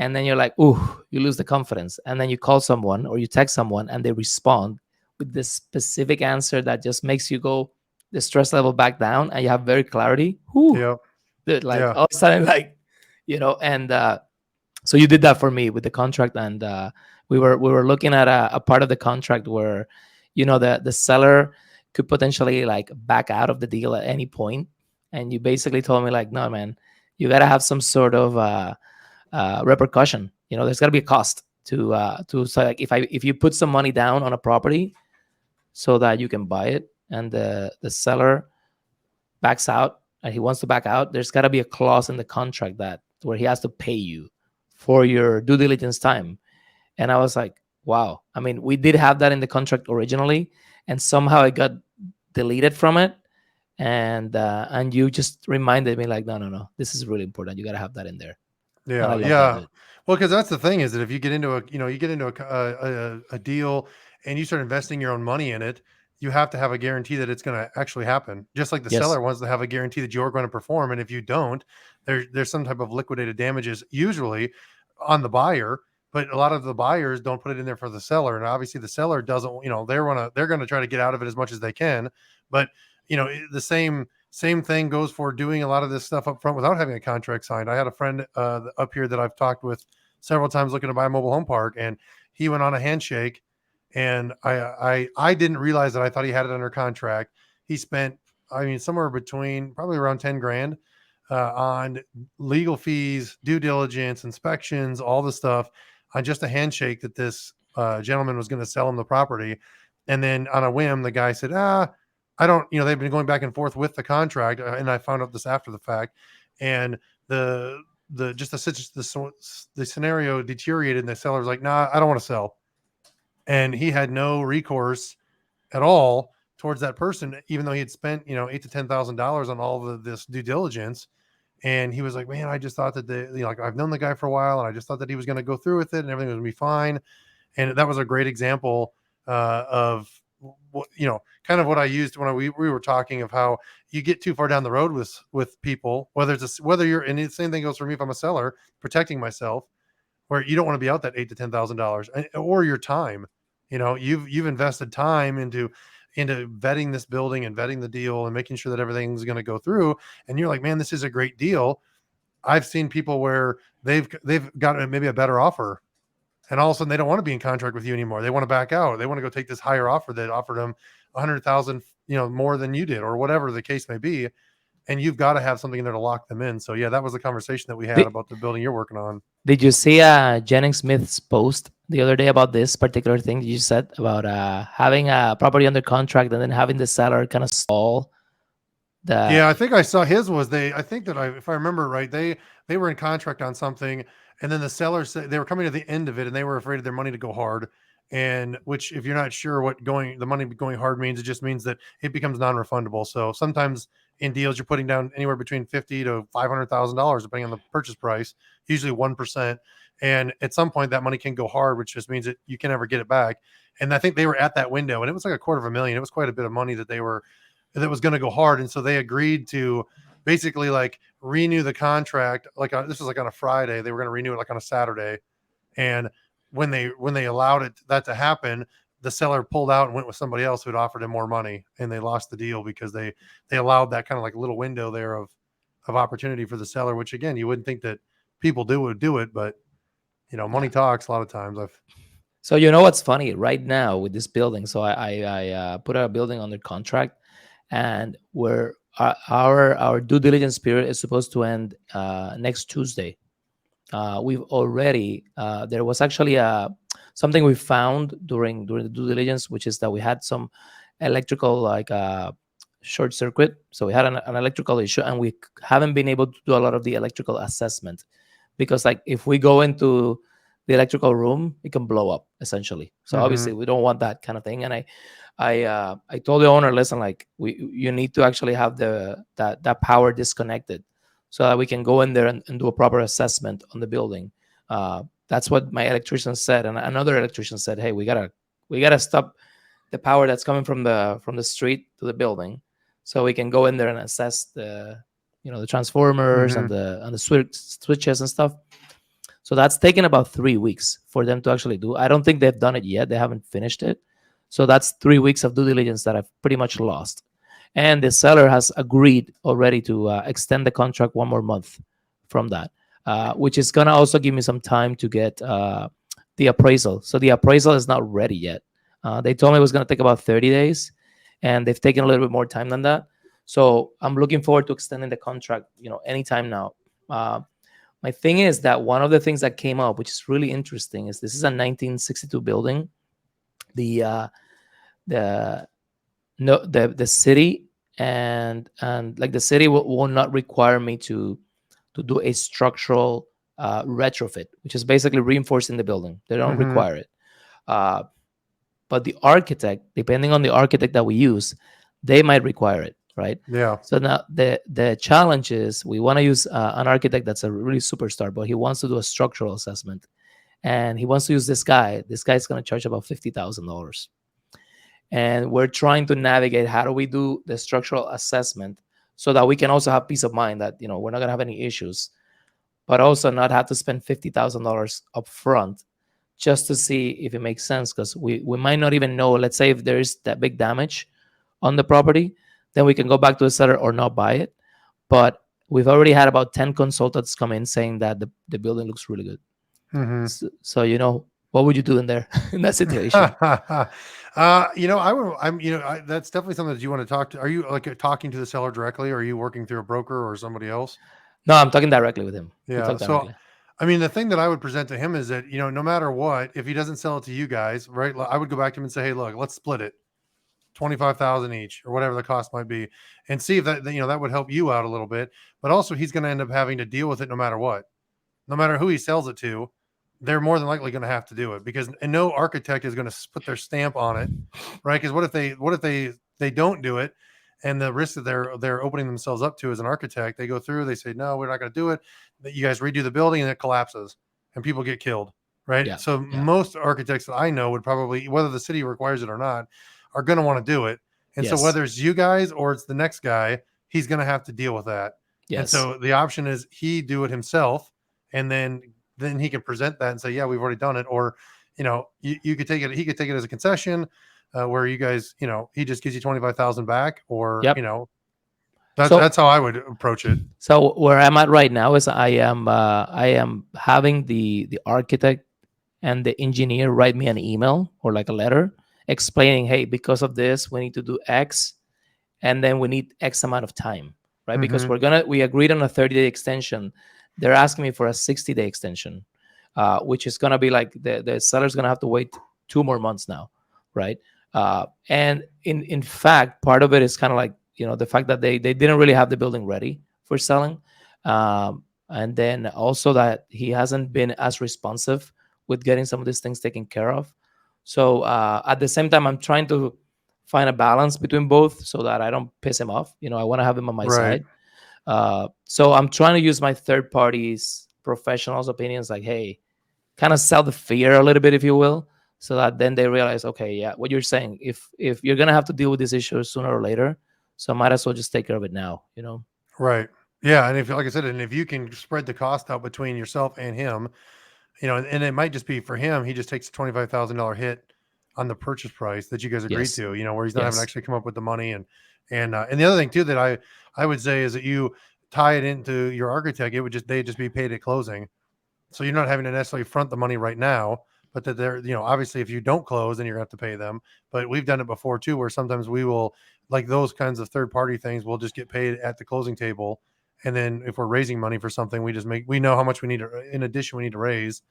and then you're like, ooh, you lose the confidence, and then you call someone or you text someone and they respond with this specific answer that just makes you go the stress level back down, and you have very clarity. Whew, Yep. dude, like Yeah. all of a sudden, like, and so you did that for me with the contract, and we were looking at a part of the contract where, the seller could potentially like back out of the deal at any point, and you basically told me like, no, man, you got to have some sort of repercussion. There's got to be a cost to so like if you put some money down on a property so that you can buy it, and the seller backs out and he wants to back out, there's got to be a clause in the contract that where he has to pay you for your due diligence time. And I was like, wow. I mean, we did have that in the contract originally, and somehow it got deleted from it. And you just reminded me like, no, no, no, this is really important. You got to have that in there. And I Yeah, love that, yeah. dude. Well, because that's the thing is that if you get into you get into a deal and you start investing your own money in it, you have to have a guarantee that it's going to actually happen. Just like the Yes. seller wants to have a guarantee that you're going to perform, and if you don't, there's some type of liquidated damages usually on the buyer. But a lot of the buyers don't put it in there for the seller, and obviously the seller doesn't. They're gonna try to get out of it as much as they can, but the same thing goes for doing a lot of this stuff up front without having a contract signed. I had a friend up here that I've talked with several times looking to buy a mobile home park, and he went on a handshake, and I didn't realize that. I thought he had it under contract. He spent, I mean, somewhere between probably around 10 grand on legal fees, due diligence, inspections, all the stuff on just a handshake that this gentleman was going to sell him the property. And then on a whim, the guy said, I don't, they've been going back and forth with the contract, and I found out this after the fact, and the scenario deteriorated, and the seller's like, nah, I don't want to sell, and he had no recourse at all towards that person, even though he had spent, $8,000 to $10,000 on all of this due diligence. And he was like, man, I just thought that like I've known the guy for a while, and I just thought that he was going to go through with it and everything was going to be fine. And that was a great example of what, kind of what I used when we were talking of how you get too far down the road with people, whether you're, and the same thing goes for me if I'm a seller protecting myself, where you don't want to be out that $8,000 to $10,000 or your time. You've invested time into vetting this building and vetting the deal and making sure that everything's going to go through. And you're like, man, this is a great deal. I've seen people where they've got maybe a better offer, and all of a sudden they don't want to be in contract with you anymore. They want to back out. They want to go take this higher offer that offered them 100,000, more than you did, or whatever the case may be. And you've got to have something in there to lock them in. So yeah, that was the conversation that we had Did, about the building you're working on. did you see Jennings Smith's post the other day about this particular thing that you said about having a property under contract and then having the seller kind of stall the Yeah, I think I saw his was I think that if I remember right, they were in contract on something, and then the seller said they were coming to the end of it, and they were afraid of their money to go hard. And which, if you're not sure what the money going hard means, it just means that it becomes non-refundable. So sometimes in deals, you're putting down anywhere between $50,000 to $500,000, depending on the purchase price, usually 1%. And at some point, that money can go hard, which just means that you can never get it back. And I think they were at that window, and it was like $250,000. It was quite a bit of money that was going to go hard. And so they agreed to basically like renew the contract. Like this was like on a Friday, they were going to renew it like on a Saturday. And when they allowed that to happen, the seller pulled out and went with somebody else who'd offered him more money, and they lost the deal because they allowed that kind of like little window there of opportunity for the seller, which again, you wouldn't think that people would do it, but money yeah. talks a lot of times. So you know what's funny right now with this building? So I put a building under contract, and where our due diligence period is supposed to end next Tuesday. We've already there was actually something we found during the due diligence, which is that we had some electrical like short circuit. So we had an electrical issue, and we haven't been able to do a lot of the electrical assessment because like if we go into the electrical room, it can blow up essentially. So Mm-hmm. obviously we don't want that kind of thing. And I told the owner, listen, like you need to actually have that power disconnected so that we can go in there and do a proper assessment on the building. That's what my electrician said, and another electrician said, hey, we gotta stop the power that's coming from the street to the building, so we can go in there and assess the transformers Mm-hmm. and the switches and stuff. So that's taken about 3 weeks for them to actually do. I don't think they've done it yet. They haven't finished it. So that's 3 weeks of due diligence that I've pretty much lost. And the seller has agreed already to extend the contract one more month from that, which is going to also give me some time to get the appraisal. So the appraisal is not ready yet. They told me it was going to take about 30 days, and they've taken a little bit more time than that. So I'm looking forward to extending the contract, anytime now. My thing is that one of the things that came up, which is really interesting, is this is a 1962 building. The the no the city and like the city will not require me to do a structural retrofit, which is basically reinforcing the building. They don't Mm-hmm. require it. Uh, but the architect, depending on the architect that we use, they might require it, right? Yeah. So now the challenge is we want to use an architect that's a really superstar, but he wants to do a structural assessment, and he wants to use this guy. This guy's going to charge about $50,000, and we're trying to navigate how do we do the structural assessment so that we can also have peace of mind that we're not going to have any issues, but also not have to spend $50,000 up front just to see if it makes sense, because we might not even know. Let's say if there is that big damage on the property, then we can go back to the seller or not buy it. But we've already had about 10 consultants come in saying that the building looks really good. Mm-hmm. So what would you do in there in that situation? I would. That's definitely something that you want to talk to. Are you like talking to the seller directly, or are you working through a broker or somebody else? No, I'm talking directly with him. We Yeah. talk So, directly. I mean, the thing that I would present to him is that, no matter what, if he doesn't sell it to you guys, right, I would go back to him and say, hey, look, let's split it 25,000 each or whatever the cost might be, and see if that would help you out a little bit. But also, he's going to end up having to deal with it no matter what. No matter who he sells it to, they're more than likely going to have to do it, because and no architect is going to put their stamp on it, right? Because what if they don't do it, and the risk that they're opening themselves up to as an architect, they go through, they say no, we're not going to do it. That you guys redo the building and it collapses and people get killed, right? Yeah, So yeah, most architects that I know would probably, whether the city requires it or not, are going to want to do it. And so yes, whether it's you guys or it's the next guy, he's going to have to deal with that. And yes, so the option is he do it himself, and then he can present that and say, yeah, we've already done it. Or, you could take it, he could take it as a concession, where you guys, he just gives you 25,000 back, or, yep. that's, So that's how I would approach it. so where I'm at right now is I am having the architect and the engineer write me an email or like a letter explaining, hey, because of this, we need to do X, and then we need X amount of time, right? Because Mm-hmm. we agreed on a 30-day extension. They're asking me for a 60-day extension, which is gonna be like the seller's gonna have to wait 2 more months now, right? And in fact, part of it is kind of like the fact that they didn't really have the building ready for selling, and then also that he hasn't been as responsive with getting some of these things taken care of. So at the same time, I'm trying to find a balance between both so that I don't piss him off. I want to have him on my Right. side. So I'm trying to use my third parties professionals' opinions, like, hey, kind of sell the fear a little bit, if you will, so that then they realize, okay, yeah, what you're saying, if you're gonna have to deal with this issue sooner or later, so might as well just take care of it now. Right. Yeah. And if, like I said, and if you can spread the cost out between yourself and him, and it might just be for him, he just takes a $25,000 hit on the purchase price that you guys agreed Yes, to, where he's not having to yes, actually come up with the money. And the other thing too that I would say is that you tie it into your architect. It would just, they just be paid at closing. So you're not having to necessarily front the money right now, but that they're, obviously if you don't close, then you're gonna have to pay them. But we've done it before too, where sometimes we will, like those kinds of third party things, we'll just get paid at the closing table. And then if we're raising money for something, we know how much we need to, in addition, we need to raise,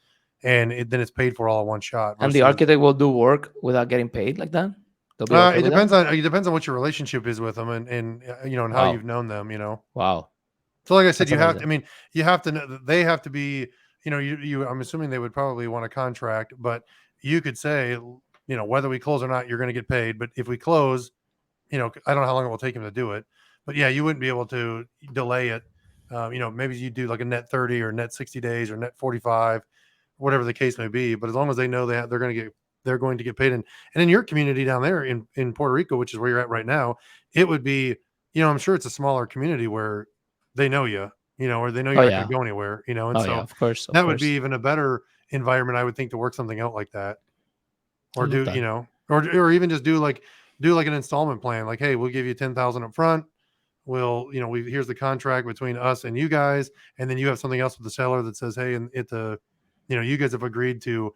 and then it's paid for all in one shot and the versus, architect will do work without getting paid like that. They'll be okay with that. it depends on what your relationship is with them, and how Wow, you've known them. wow, So, like I said, that's you have to. amazing. I mean, you have to know that they have to be. I'm assuming they would probably want a contract, but you could say, whether we close or not, you're going to get paid. But if we close, I don't know how long it will take him to do it, but yeah, you wouldn't be able to delay it. Maybe you do like a net 30 or net 60 days or net 45, whatever the case may be. But as long as they know that they're going to get paid. And in your community down there in Puerto Rico, which is where you're at right now, it would be, I'm sure it's a smaller community where they know you, or they know Oh you're not going yeah. to go anywhere, and Oh yeah. so Of course. Of that would be course. even a better environment, I would think, to work something out like that, I or love do, that. or even just do like an installment plan, like, hey, we'll give you 10,000 up front. We'll, we here's the contract between us and you guys, and then you have something else with the seller that says, hey, and you guys have agreed to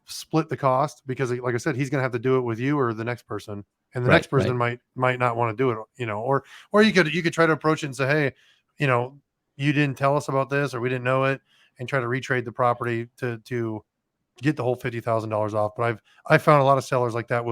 split the cost, because, like I said, he's going to have to do it with you or the next person, and the Right. next person Right. might not want to do it, or you could try to approach it and say, hey, you know, you didn't tell us about this, or we didn't know it, and try to retrade the property to get the whole $50,000 off. But I found a lot of sellers like that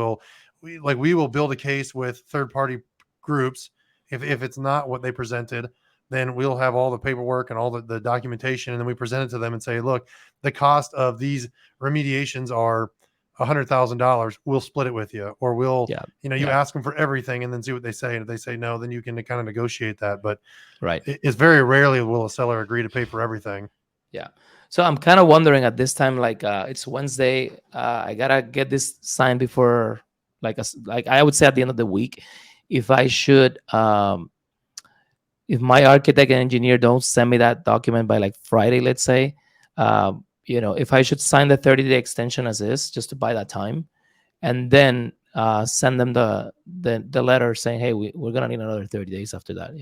we will build a case with third party groups. If it's not what they presented, then we'll have all the paperwork and all the documentation, and then we present it to them and say, look, the cost of these remediations are $100,000. We'll split it with you, or we'll, Yeah. you Yeah. ask them for everything and then see what they say. And if they say no, then you can kind of negotiate that. But Right. it's very rarely will a seller agree to pay for everything. Yeah. So I'm kind of wondering at this time, like it's Wednesday. I gotta get this signed before, like I would say at the end of the week, if I should, if my architect and engineer don't send me that document by like Friday, let's say, if I should sign the 30-day extension as is, just to buy that time, and then send them the letter saying, hey, we're gonna need another 30 days after that.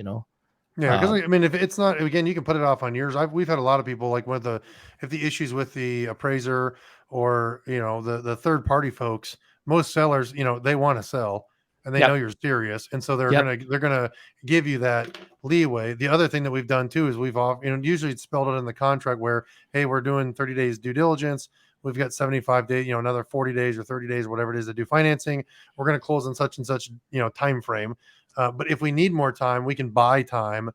Yeah, because Uh, I mean, if it's not, again, you can put it off on yours. We've had a lot of people, like, if the issues with the appraiser, or the third party folks. Most sellers, they want to sell, and they know yep. you're serious, and so they're Yep. gonna they're gonna give you that leeway. The other thing that we've done too is usually it's spelled out in the contract where, hey, we're doing 30 days due diligence. We've got 75 days, another 40 days or 30 days, whatever it is, to do financing. We're going to close in such and such, time frame. But if we need more time, we can buy time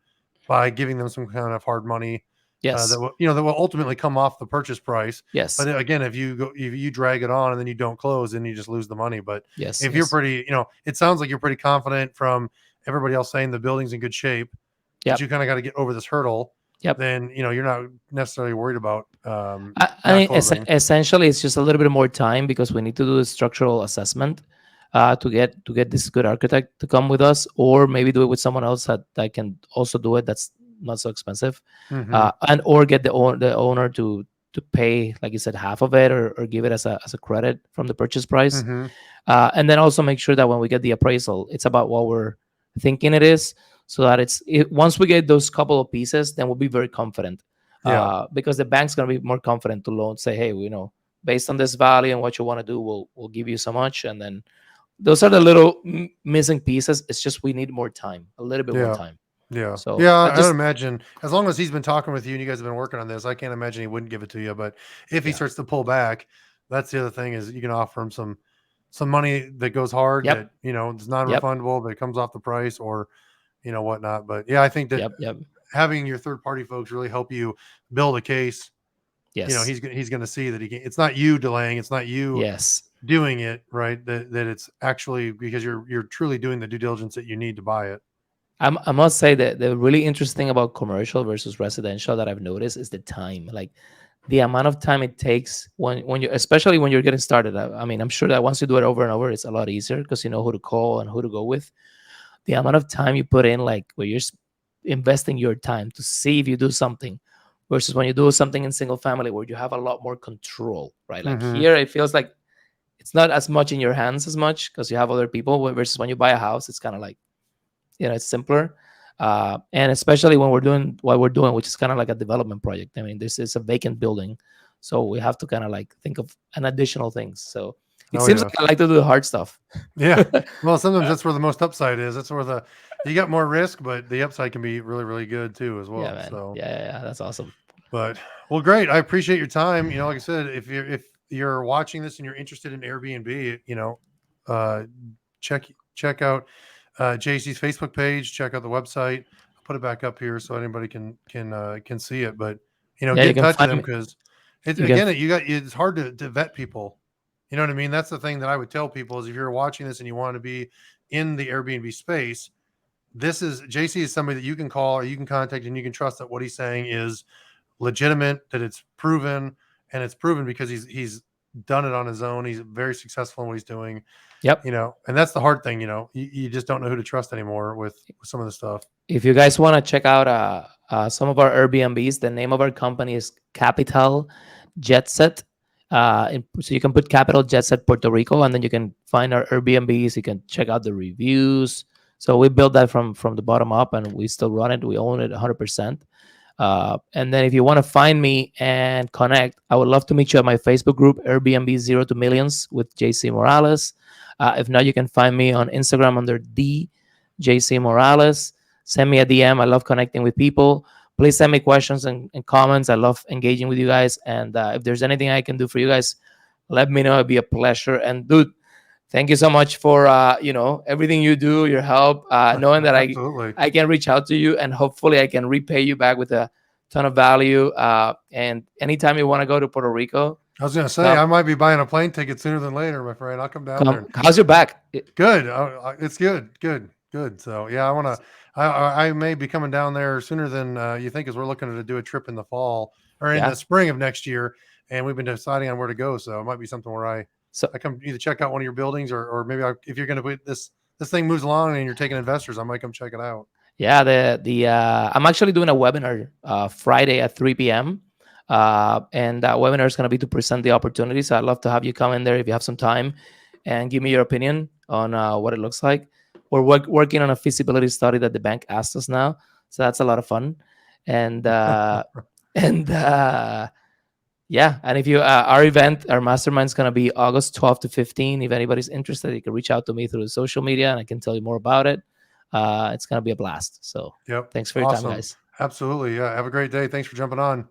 by giving them some kind of hard money, Yes. that will ultimately come off the purchase price. But Yes. again, if you drag it on and then you don't close, then you just lose the money. But Yes. if you're Yes. pretty, it sounds like you're pretty confident from everybody else saying the building's in good shape, but you Yep. kind of got to get over this hurdle. Yep. Then you're not necessarily worried about I not mean, closing. essentially, it's just a little bit more time because we need to do the structural assessment to get this good architect to come with us, or maybe do it with someone else that can also do it. That's not so expensive, Mm-hmm. and or get the owner to pay, like you said, half of it, or give it as a credit from the purchase price, Mm-hmm. and then also make sure that when we get the appraisal, it's about what we're thinking it is, so that once we get those couple of pieces, then we'll be very confident, Yeah. because the bank's going to be more confident to loan, say, hey, based on this value and what you want to do, we'll give you so much, and then those are the little missing pieces. It's just we need more time, a little bit more Yeah. time. Yeah. So Yeah. I I would just, imagine, as long as he's been talking with you and you guys have been working on this, I can't imagine he wouldn't give it to you. But if he yeah, starts to pull back, that's the other thing, is you can offer him some money that goes hard, that, yep, it's yep, non-refundable, but it comes off the price, or, whatnot. But yeah, I think that yep, yep, having your third party folks really help you build a case. yes, He's going to see that it's not you delaying. It's not you yes. doing it right. That it's actually because you're truly doing the due diligence that you need to buy it. I must say that the really interesting thing about commercial versus residential that I've noticed is the time. Like the amount of time it takes when you, especially when you're getting started. I mean, I'm sure that once you do it over and over, it's a lot easier because you know who to call and who to go with. The amount of time you put in, like where you're investing your time to see if you do something, versus when you do something in single family where you have a lot more control, right? Like Mm-hmm. here, it feels like it's not as much in your hands as much because you have other people. Versus when you buy a house, it's kind of like, it's simpler. And especially when we're doing what we're doing, which is kind of like a development project. I mean, this is a vacant building, so we have to kind of like think of an additional things. So it Oh seems yeah. like I like to do the hard stuff. Yeah. Well, sometimes that's where the most upside is. That's where you got more risk, but the upside can be really, really good too as Yeah, well. man. So, Yeah, yeah, yeah, that's awesome. but well, great. I appreciate your time. Like I said, if you're watching this and you're interested in Airbnb, uh, check check out JC's Facebook page. Check out the website. I'll put it back up here so anybody can see it. But Yeah, get you in can touch with find them, me. because it's You can. again, it's hard to vet people. You know what I mean? That's the thing that I would tell people, is if you're watching this and you want to be in the Airbnb space, this is JC is somebody that you can call or you can contact, and you can trust that what he's saying is legitimate, that it's proven, and it's proven because he's done it on his own. He's very successful in what he's doing, Yep. and that's the hard thing. You just don't know who to trust anymore with some of the stuff. If you guys want to check out some of our Airbnbs. The name of our company is Capital Jet Set. So you can put Capital Jet Set Puerto Rico, and then you can find our Airbnbs. You can check out the reviews. So we built that from the bottom up, and we still run it. We own it 100%. And then if you want to find me and connect, I would love to meet you at my Facebook group, Airbnb Zero to Millions with JC Morales. If not, you can find me on Instagram under the JC Morales. Send me a DM. I love connecting with people. Please send me questions and comments. I love engaging with you guys. And if there's anything I can do for you guys, let me know. It'd be a pleasure. And dude, thank you so much for everything you do, your help, knowing that Absolutely. I can reach out to you and hopefully I can repay you back with a ton of value. And anytime you want to go to Puerto Rico, I was gonna say come I might be buying a plane ticket sooner than later, my friend. I'll come down there. come. How's your back? Good. It's good. Good. Good. So yeah, I want to. I may be coming down there sooner than you think, as we're looking to do a trip in the fall or in Yeah. the spring of next year, and we've been deciding on where to go. So it might be something where So I come either check out one of your buildings, or maybe if you're going to put this thing moves along and you're taking investors, I might come check it out. yeah, the I'm actually doing a webinar Friday at 3 p.m. And that webinar is going to be to present the opportunity. So I'd love to have you come in there if you have some time and give me your opinion on what it looks like. We're working on a feasibility study that the bank asked us now, so that's a lot of fun. And and yeah, and if you our event, our mastermind is going to be August 12th to 15. If anybody's interested, you can reach out to me through the social media, and I can tell you more about it. It's going to be a blast. So Yep. thanks for your time, Awesome. guys. Absolutely. Yeah. Have a great day. Thanks for jumping on.